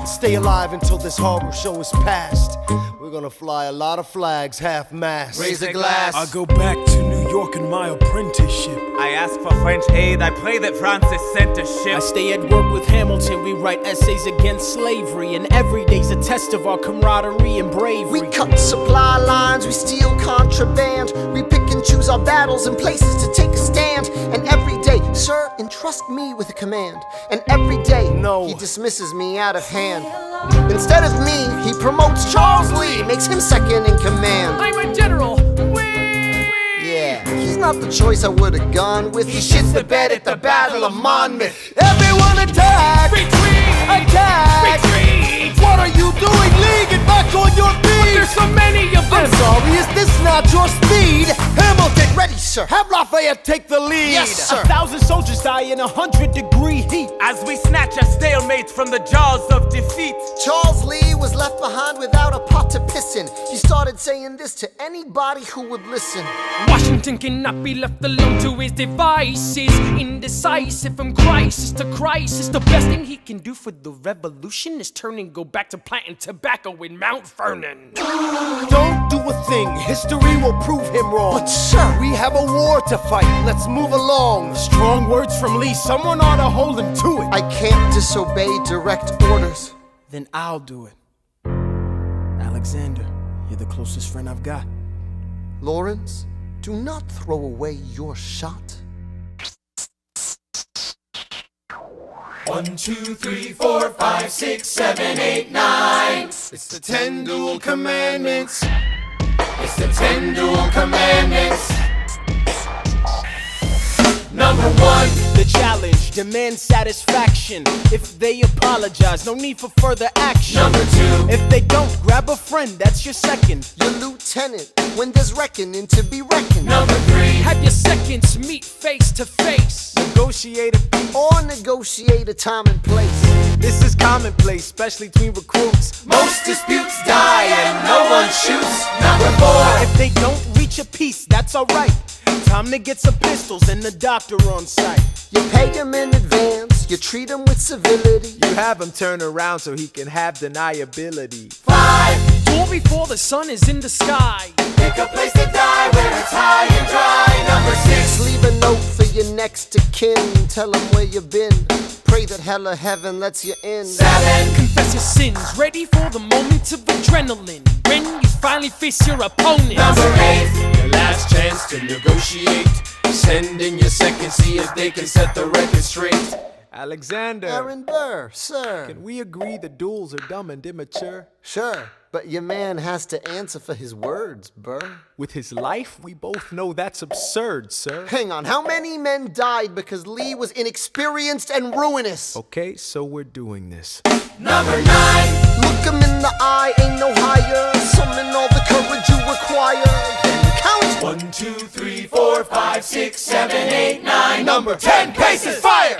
Stay alive until this horror show is past. We're gonna fly a lot of flags, half-mast. Raise a glass. I go back to New York in my apprenticeship. I ask for French aid, I pray that Francis sent a ship. I stay at work with Hamilton, we write essays against slavery, and every day's a test of our camaraderie and bravery. We cut supply lines, we steal contraband, we pick and choose our battles and places to take a stand. And every day, sir, entrust me with a command. And every day, he dismisses me out of hand. Instead of me, he promotes Charles Lee, makes him second in command. I'm a general. Yeah, he's not the choice I would've gone with. He shits the bed at the Battle of Monmouth. Everyone attack! Retreat! Attack! Retreat! What are you doing? Lee, get back on your feet! There's so many of them! I'm sorry, is this not your speed? Hamilton, ready, sir. Have Lafayette take the lead! Yes, sir. 1,000 soldiers die in 100-degree heat. As we snatch a stalemate from the jaws of defeat. Charles Lee was left behind without a pot to piss in. He started saying this to anybody who would listen. Washington cannot be left alone to his devices. Indecisive from crisis to crisis. The best thing he can do for the revolution is turn and go back to planting tobacco in Mount Vernon. Don't do a thing, history will prove him wrong. But sir, we have a war to fight, let's move along. Strong words from Lee, someone ought to hold him to it. I can't disobey direct orders. Then I'll do it. Alexander, you're the closest friend I've got. Lawrence, do not throw away your shot. 1, 2, 3, 4, 5, 6, 7, 8, 9. It's the 10 dual commandments. It's the 10 dual commandments. Number 1. The challenge, demand satisfaction. If they apologize, no need for further action. Number 2. If they don't, grab a friend, that's your second. Your lieutenant, when there's reckoning to be reckoned. Number 3. Have your seconds meet face to face. Negotiate a peace. Or negotiate a time and place. This is commonplace, especially between recruits. Most disputes die and no one shoots. Number 4. If they don't reach a peace, that's alright. Time to get some pistols and the doctor on site. You pay him in advance, you treat him with civility. You have him turn around so he can have deniability. 5. Duel before the sun is in the sky. Pick a place to die where it's high and dry. Number 6. Leave a note for your next of kin. Tell him where you've been. Pray that hell or heaven lets you in. 7. Confess your sins, ready for the moment of adrenaline. When you finally face your opponent. Number 8. Your last chance to negotiate. Send in your second, see if they can set the record straight. Alexander. Aaron Burr, sir. Can we agree that duels are dumb and immature? Sure, but your man has to answer for his words, Burr. With his life, we both know that's absurd, sir. Hang on, how many men died because Lee was inexperienced and ruinous? Okay, so we're doing this. Number 9. Look him in the eye, ain't no higher. Summon all the courage you require. Then count. 1, 2, 3, 4, 5, 6, 7, 8, 9. Number 10 paces, fire!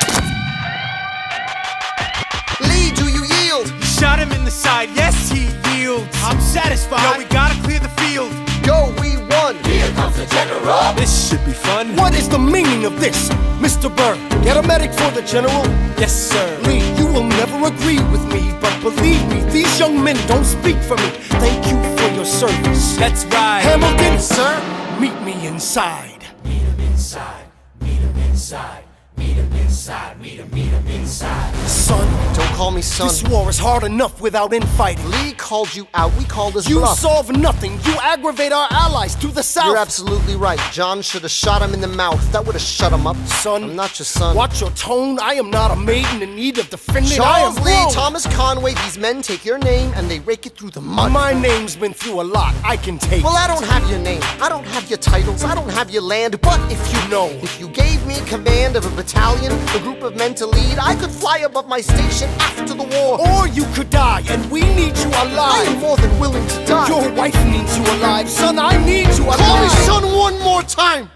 Lee, do you yield? Shot him in the side, yes he yields. I'm satisfied. Yo, we gotta clear the field. Go, we won. Here comes the general. This should be fun. What is the meaning of this, Mr. Burr? Get a medic for the general. Yes, sir. Lee, you will never agree with me, but believe me, these young men don't speak for me. Thank you for your service. That's right. Hamilton, Sir? meet me inside. Meet him inside. Meet him inside. Meet him inside. Meet him inside. Son, Don't call me son. this war is hard enough without infighting. Lee called you out, we called his You bluff. solve nothing. You aggravate our allies to the south. You're absolutely right. John should have shot him in the mouth. That would have shut him up. Son, I'm not your son. Watch your tone. I am not a maiden in need of defending. I am Charles Lee, grown. Thomas Conway, these men take your name and they rake it through the mud. My name's been through a lot. I can take Well, it. I don't have your name. I don't have your titles. I don't have your land. But if you No. if you gave me command of a battalion, a group of men to lead, I could fly above my station after the war. Or you could die, and we need you I am alive. more than willing to die. Your wife needs you alive. Son, I need you alive. Call me son one more time.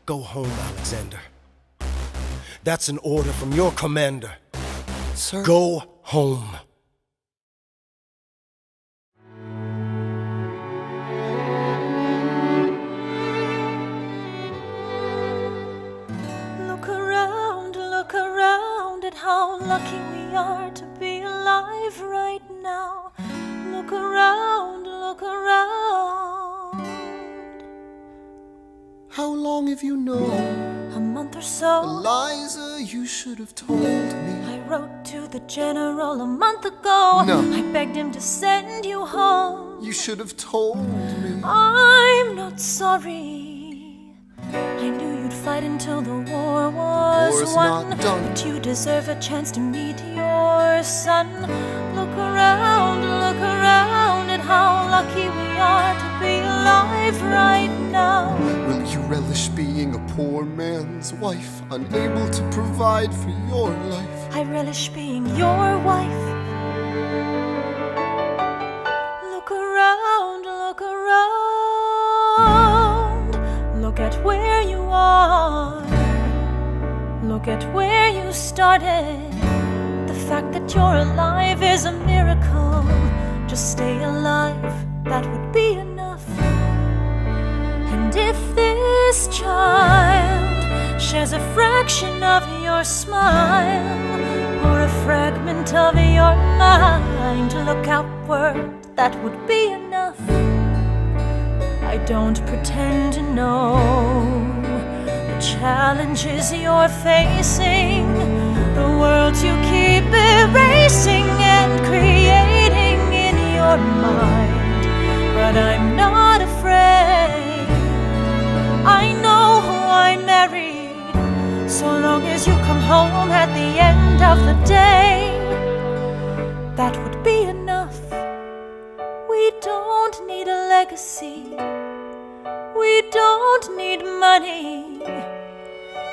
Go home, Alexander. That's an order from your commander. Sir? Go home. Look around at how lucky we are to be alive right now. Look around, look around. How long have you known? A month or so. Eliza, you should have told me. I wrote to the general a month ago. No. I begged him to send you home. You should have told me. I'm not sorry. I knew you'd fight until the war was War's won. not done. But you deserve a chance to meet your son. Look around at how lucky we are to be alive right now. Will you relish being a poor man's wife, unable to provide for your life? I relish being your wife. Look around, look around. Look at where you are. Look at where you started. The fact that you're alive is a miracle. Just stay alive, that would be enough. And if this child shares a fraction of your smile, or a fragment of your mind, look outward, that would be enough. I don't pretend to know the challenges you're facing, the worlds you keep erasing and creating in your mind. But I'm not afraid, I know who I married. So long as you come home at the end of the day, that would be enough. We don't need a legacy, we don't need money.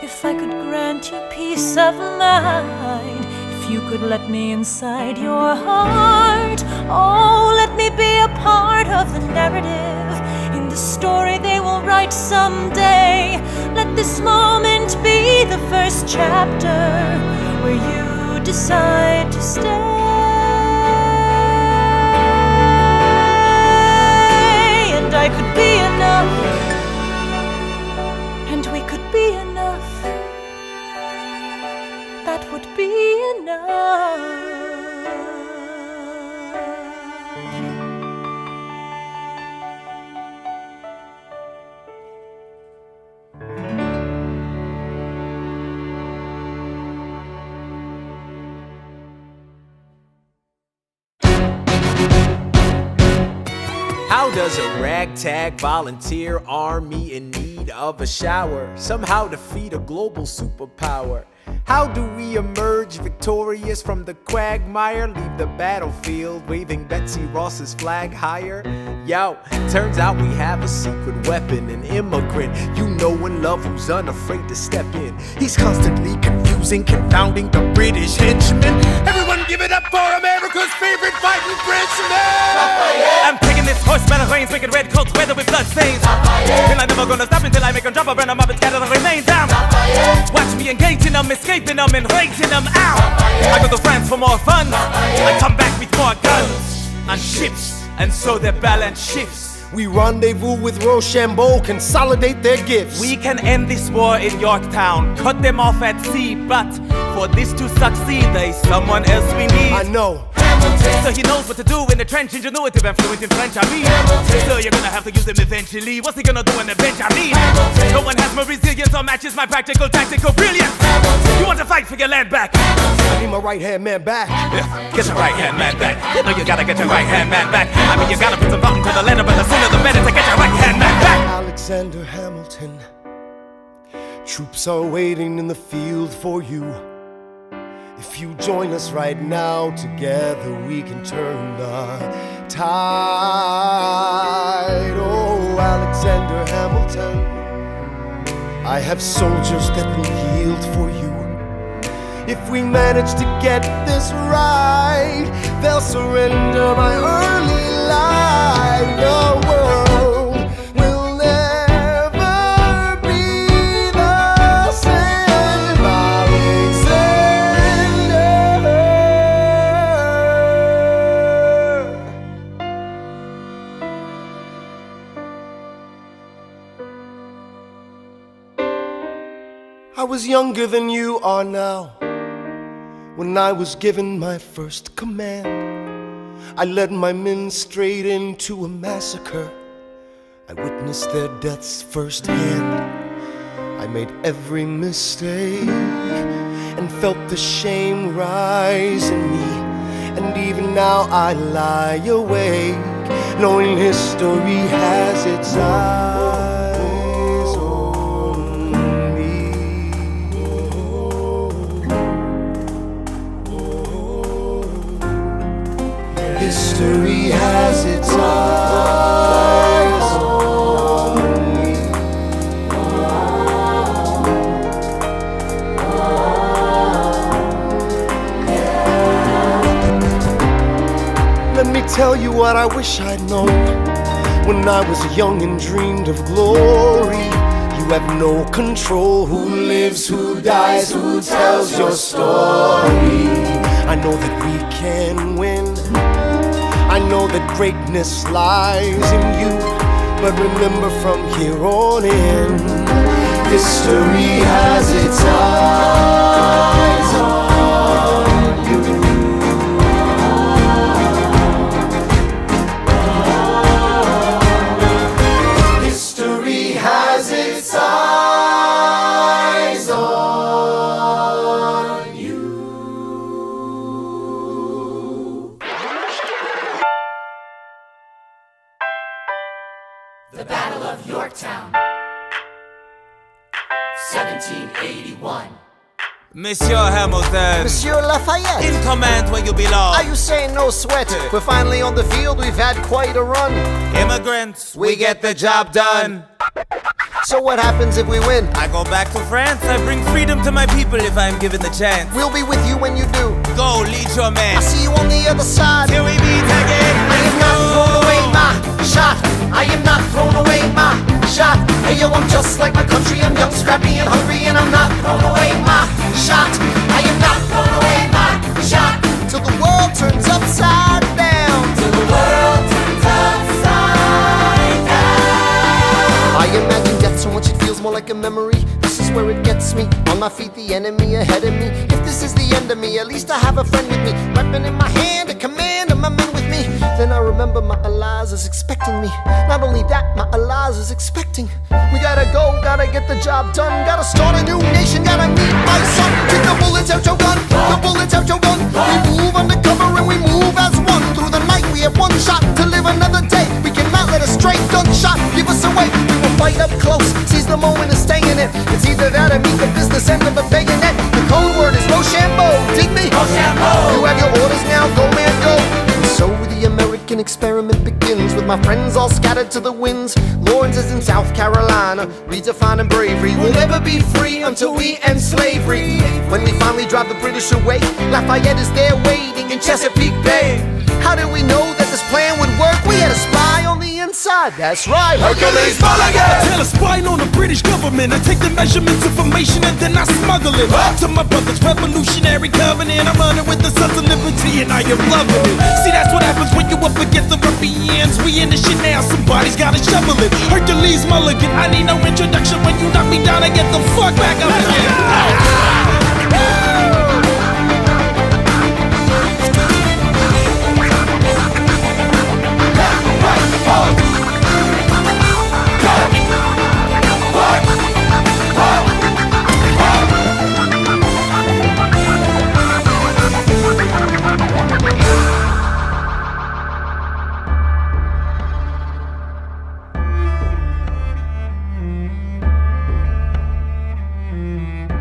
If I could grant you peace of mind, if you could let me inside your heart, oh, let me be a part of the narrative, in the story they will write someday. Let this moment be the first chapter where you decide to stay. And I could be enough, and we could be enough. That would be enough. How does a ragtag volunteer army in need of a shower somehow defeat a global superpower? How do we emerge victorious from the quagmire, leave the battlefield waving Betsy Ross's flag higher? Yo, turns out we have a secret weapon, an immigrant you know and love who's unafraid to step in. He's constantly confusing, confounding the British henchmen. Everyone give it up for America's favorite fighting Frenchman! I'm taking this horseman of reigns, wicked red coats weathered with blood stains. And I'm never gonna stop until I make them drop, burn them up and scatter the remains down. Watch me engaging them, escaping them and rating them out. I go to France for more fun, I come back with more guns and ships, and so their balance shifts. We rendezvous with Rochambeau, consolidate their gifts. We can end this war in Yorktown, cut them off at sea, but for this to succeed, there's someone else we need. I know. So he knows what to do in the trench, ingenuitive and fluent in French, I mean. So you're gonna have to use him eventually. What's he gonna do on the bench, I mean? No one has my resilience or matches my practical tactical brilliance. You want to fight for your land back? I need my right-hand man back. Yeah, get your right-hand man back. You know you gotta get your right-hand man back. I mean, you gotta put some thought into the letter, but the sooner the better to get your right-hand man back. Alexander Hamilton, troops are waiting in the field for you. If you join us right now, together we can turn the tide. Oh, Alexander Hamilton, I have soldiers that will yield for you. If we manage to get this right, they'll surrender my early life. The world will never be the same. I was younger than you are now. When I was given my first command, I led my men straight into a massacre. I witnessed their deaths firsthand. I made every mistake and felt the shame rise in me. And even now I lie awake, knowing history has its eyes on me. History has its eyes on me. tell you what I wish I'd known when I was young and dreamed of glory. You have no control. Who lives, who dies, who tells your story? I know that we can win. I know that greatness lies in you. But remember, from here on in, history has its eyes on you. History has its eyes on you. The Battle of Yorktown, 1781. Monsieur Hamilton, Monsieur Lafayette, in command where you belong. Are you saying no sweat? We're finally on the field, we've had quite a run. Immigrants, we get the job done. So what happens if we win? I go back to France, I bring freedom to my people if I'm given the chance. We'll be with you when you do. Go, lead your man. I'll see you on the other side. Till we meet again. I am not throwing away my shot. I am not throwing away my shot. Hey yo, I'm just like my country. I'm young, scrappy, and hungry, and I'm not throwing away my shot. I am not throwing away my shot. Till the world turns upside down. Till the world turns upside down. I imagine death so much it feels more like a memory. This is where it gets me. On my feet, the enemy ahead of me. If this is the end of me, at least I have a friend with me. Weapon in my hand, a command of my men with me. Then I remember my Eliza's expecting me. Not only that, my Eliza's expecting. We gotta go, gotta get the job done. Gotta start a new nation, gotta meet my son. Take the bullets out your gun, the bullets out your gun. We move undercover and we move as one. Through the night we have one shot to live another day. We cannot let a stray gunshot give us away. We will fight up close, seize the moment and stay in it. It's either that or meet the business end of the bayonet. The code word is Rochambeau, dig me? Rochambeau. You have your orders now, go man go. And so the American experiment begins with my friends all scattered to the winds. Lawrence is in South Carolina, redefining bravery. We'll never be free until we end slavery. When we finally drive the British away, Lafayette is there waiting in Chesapeake Bay. How did we know that this plan would work? We had a spy on the inside, that's right. Hercules Mulligan! Tell a spy on the British government. I take the measurements, information, and then I smuggle it to my brother's revolutionary covenant. I'm running with the Sons of Liberty, and I am loving it. See, that's what happens when you up against the ruffians. We in the shit now, somebody's gotta shovel it. Hercules Mulligan, I need no introduction. When you knock me down, I get the fuck back up again.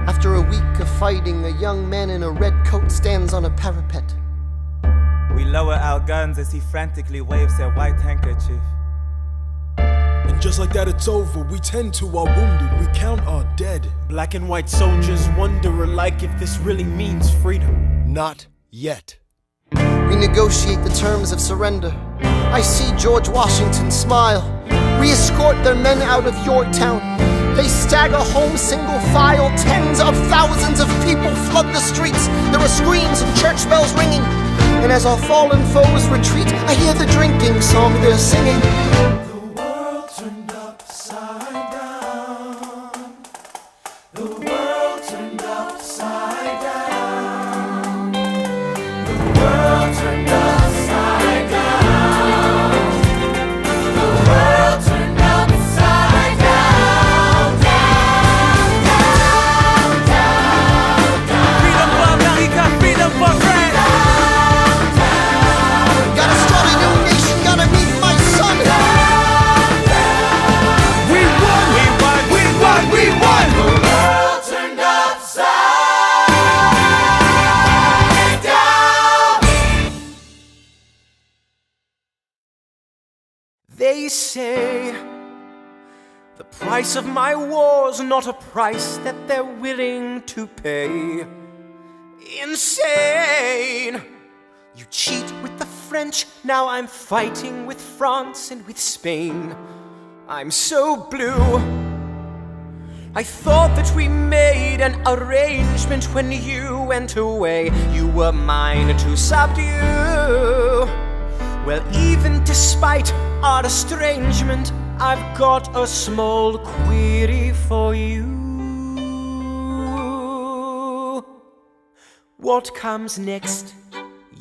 After a week of fighting, a young man in a red coat stands on a parapet. We lower our guns as he frantically waves their white handkerchief. And just like that, it's over. We tend to our wounded, we count our dead. Black and white soldiers wonder alike if this really means freedom. Not yet. We negotiate the terms of surrender. I see George Washington smile. We escort their men out of Yorktown. They stagger home single file. Tens of thousands of people flood the streets. There are screams and church bells ringing. And as our fallen foes retreat, I hear the drinking song they're singing. The world turned upside down. The world turned upside down. The world turned upside down. The world turned upside down. Down, down, down, down. Freedom for America, freedom for France. Gotta start a new nation, gotta meet my son. We won, we won, we won, we won. The world turned upside down. They say the price of my war's not a price that they're willing to pay. Insane! You cheat with the French, now I'm fighting with France and with Spain. I'm so blue. I thought that we made an arrangement when you went away. You were mine to subdue. Well, even despite our estrangement, I've got a small query for you. What comes next?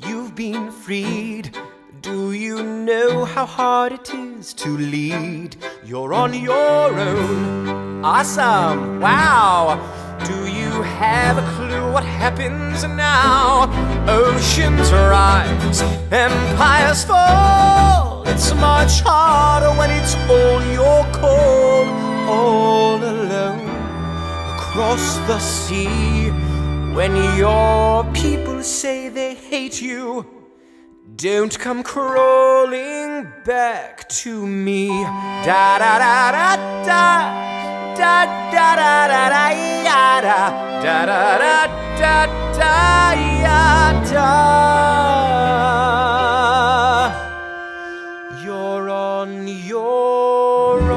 You've been freed. Do you know how hard it is to lead? You're on your own. Awesome! Wow! Do you have a clue what happens now? Oceans rise, empires fall. It's much harder when it's all your call. All alone across the sea. When your people say they hate you, don't come crawling back to me. Da da da da da da da da da da da da da da da da. You're on your own.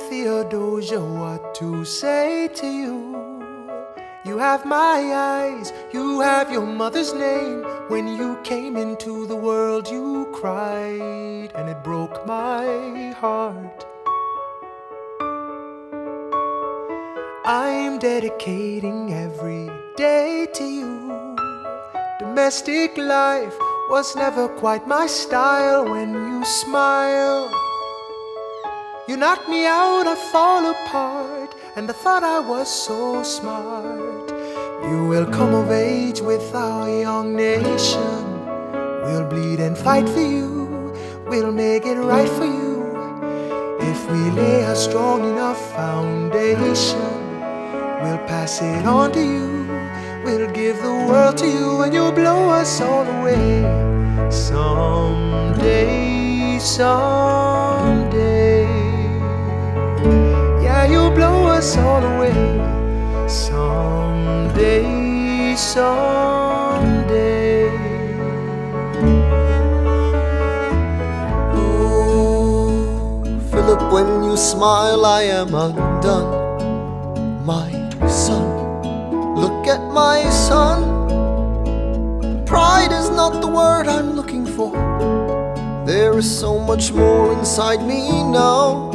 Theodosia, what to say to you? You have my eyes, you have your mother's name. When you came into the world you cried, and it broke my heart. I'm dedicating every day to you. Domestic life was never quite my style. When you smile, you knock me out, I fall apart, and I thought I was so smart. You will come of age with our young nation. We'll bleed and fight for you. We'll make it right for you. If we lay a strong enough foundation, we'll pass it on to you. We'll give the world to you, and you'll blow us all away. Someday, someday. Yeah, you'll blow us all away. Someday, someday. Oh, Philip, when you smile, I am undone. My son, look at my son. Pride is not the word I'm looking for. There is so much more inside me now.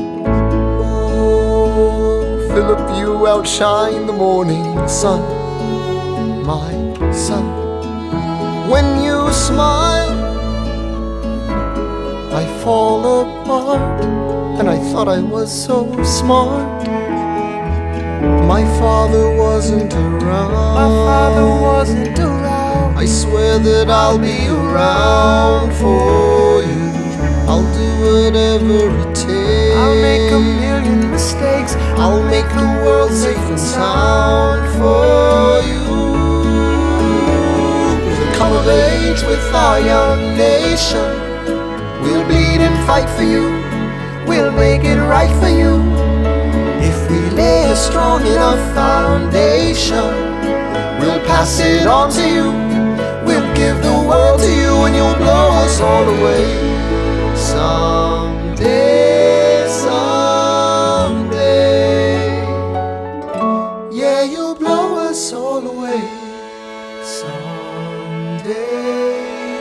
Philip, you outshine the morning sun, my son. When you smile, I fall apart, and I thought I was so smart. My father wasn't around. My father wasn't around. I swear that I'll be around for you. I'll do whatever it takes. I'll make a million mistakes. I'll make the world safe and sound for you. We'll come of age with our young nation. We'll bleed and fight for you. We'll make it right for you. If we lay a strong enough foundation, we'll pass it on to you. We'll give the world to you, and you'll blow us all away. Someday, someday. Yeah, you'll blow us all away. Someday,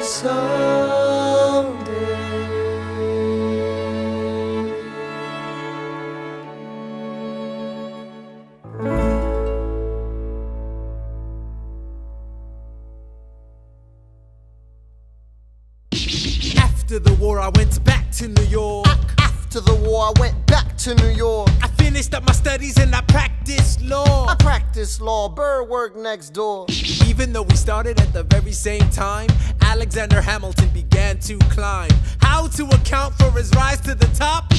someday. After the war, I went back to New York. After the war, I went back to New York. I finished up my studies and I practiced law. I practiced law. Burr worked next door. Even though we started at the very same time, Alexander Hamilton began to climb. How to account for his rise to the top?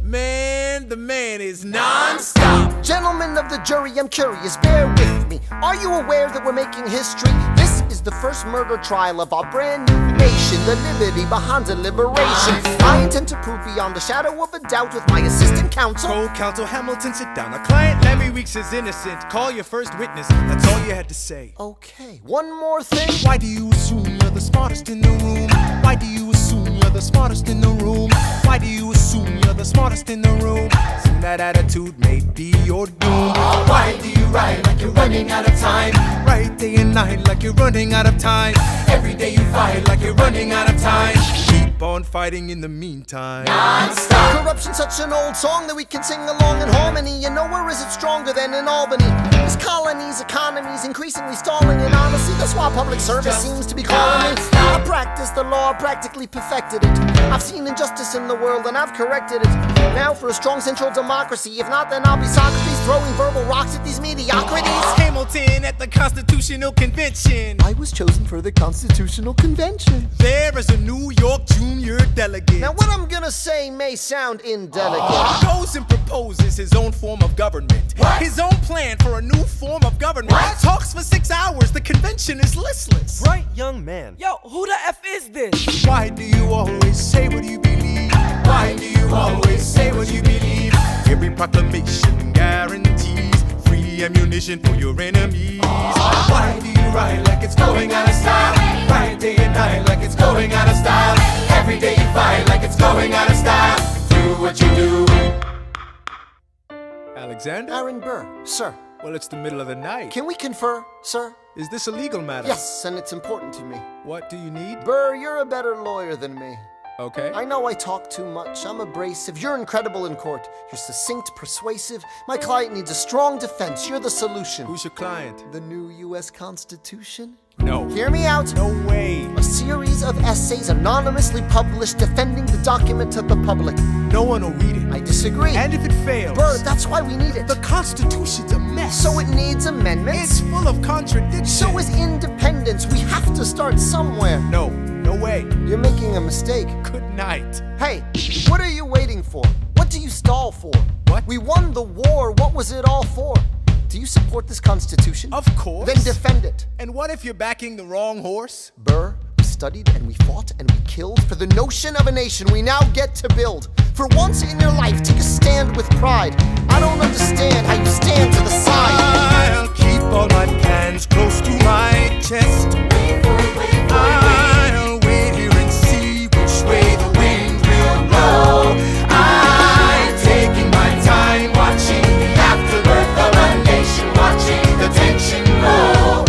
Man, the man is non-stop. Gentlemen of the jury, I'm curious, bear with me. Are you aware that we're making history? This is the first murder trial of our brand new nation, the liberty behind deliberation. I intend to prove beyond the shadow of a doubt with my assistant counsel. Co-counsel Hamilton, sit down. Our client Larry Weeks is innocent. Call your first witness. That's all you had to say. Okay, one more thing. Why do you assume you're the smartest in the room? Why do you assume you're the smartest in the room? Why do you assume you're the smartest in the room? Soon that attitude may be your doom. Why do you write like you're running out of time? Write day and night like you're running out of time. Every day you fight like you're running out of time. Keep on fighting in the meantime. Non-stop. Corruption's such an old song that we can sing along in harmony. And nowhere is it stronger than in Albany. These colonies, economies increasingly stalling. And honestly, that's why public service seems to be calling me. I practiced the law, practically perfected it. I've seen injustice in the world and I've corrected it. Now for a strong central democracy. If not, then I'll be Socrates throwing verbal rocks at these mediocrities. Hamilton at the Constitutional Convention. I was chosen for the Constitutional Convention. There is a New York junior delegate. Now what I'm gonna say may sound indelicate. Goes and proposes his own form of government. What? His own plan for a new form of government. What? Talks for 6 hours. The convention is listless. Bright young man. Yo, who the F is this? Why do you always say what you believe? Why do you always say what you believe? Every proclamation guarantees free ammunition for your enemies. Why do you write like it's going out of style? Write day and night like it's going out of style. Every day you fight like it's going out of style. Do what you do. Alexander? Aaron Burr, sir. Well, it's the middle of the night. Can we confer, sir? Is this a legal matter? Yes, and it's important to me. What do you need? Burr, you're a better lawyer than me. Okay. I know I talk too much. I'm abrasive. You're incredible in court. You're succinct, persuasive. My client needs a strong defense. You're the solution. Who's your client? The new U.S. Constitution? No. Hear me out. No way. A series of essays anonymously published defending the document to the public. No one will read it. I disagree. And if it fails? Burr, that's why we need it. The Constitution's a mess. So it needs amendments. It's full of contradictions. So is independence. We have to start somewhere. No. No way. You're making a mistake. Good night. Hey, what are you waiting for? What do you stall for? What? We won the war. What was it all for? Do you support this Constitution? Of course. Then defend it. And what if you're backing the wrong horse? Burr, we studied and we fought and we killed for the notion of a nation we now get to build. For once in your life, take a stand with pride. I don't understand how you stand to the side. I'll keep all my plans close to my chest. I'll wait here and see which way the wind will blow. I'm taking my time watching the afterbirth of a nation, watching the tension grow.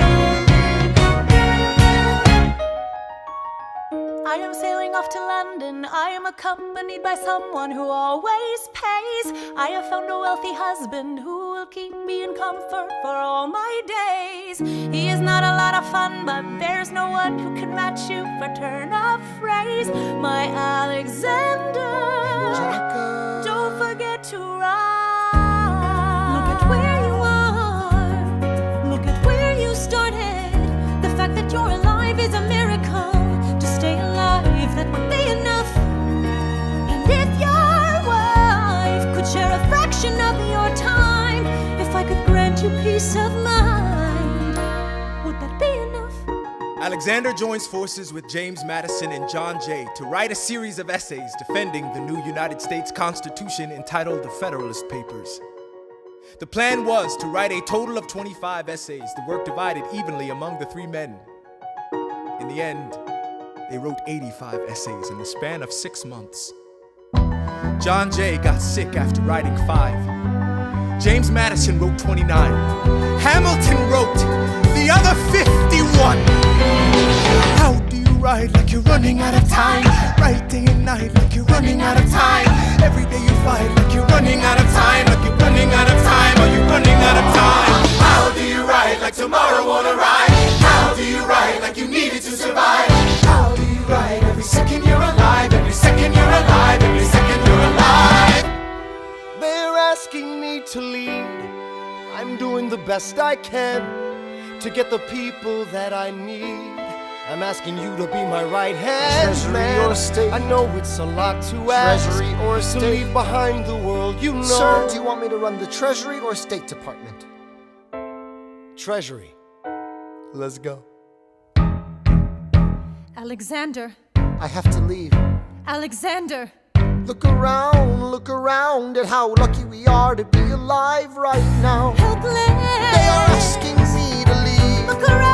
I am sailing off to London. I am accompanied by someone who always pays. I have found a wealthy husband who will keep me in comfort for all my days. He is not a lot of fun, but there's no one who can match you for turn of phrase. My Alexander, Angelica. don't forget to ride. Look at where you are. Look at where you started. The fact that you're alive is a miracle. To stay alive, that would be enough. And if your wife could share a fraction of your time, if I could grant you peace of mind, would that be enough? Alexander joins forces with James Madison and John Jay to write a series of essays defending the new United States Constitution entitled the Federalist Papers. The plan was to write a total of 25 essays, the work divided evenly among the three men. In the end, they wrote 85 essays in the span of 6 months. John Jay got sick after writing 5. James Madison wrote 29. Hamilton wrote the other 51. How do you write like you're running out of time? Write day and night like you're running out of time. Every day you fight like you're running out of time. Like you're running out of time. Are you running out of time? How do you write like tomorrow won't arrive? How do you write like you needed to survive? How do you write every second you're alive? Every second you're alive. Every second you're alive. They're asking me to lead. I'm doing the best I can to get the people that I need. I'm asking you to be my right hand, Treasury man. or state? I know it's a lot to ask. Treasury or to state? leave behind the world you know. Sir, do you want me to run the Treasury or State Department? Treasury. Let's go. Alexander. I have to leave. Alexander. Look around at how lucky we are to be alive right now. Helpless. They are asking me to leave. Look around.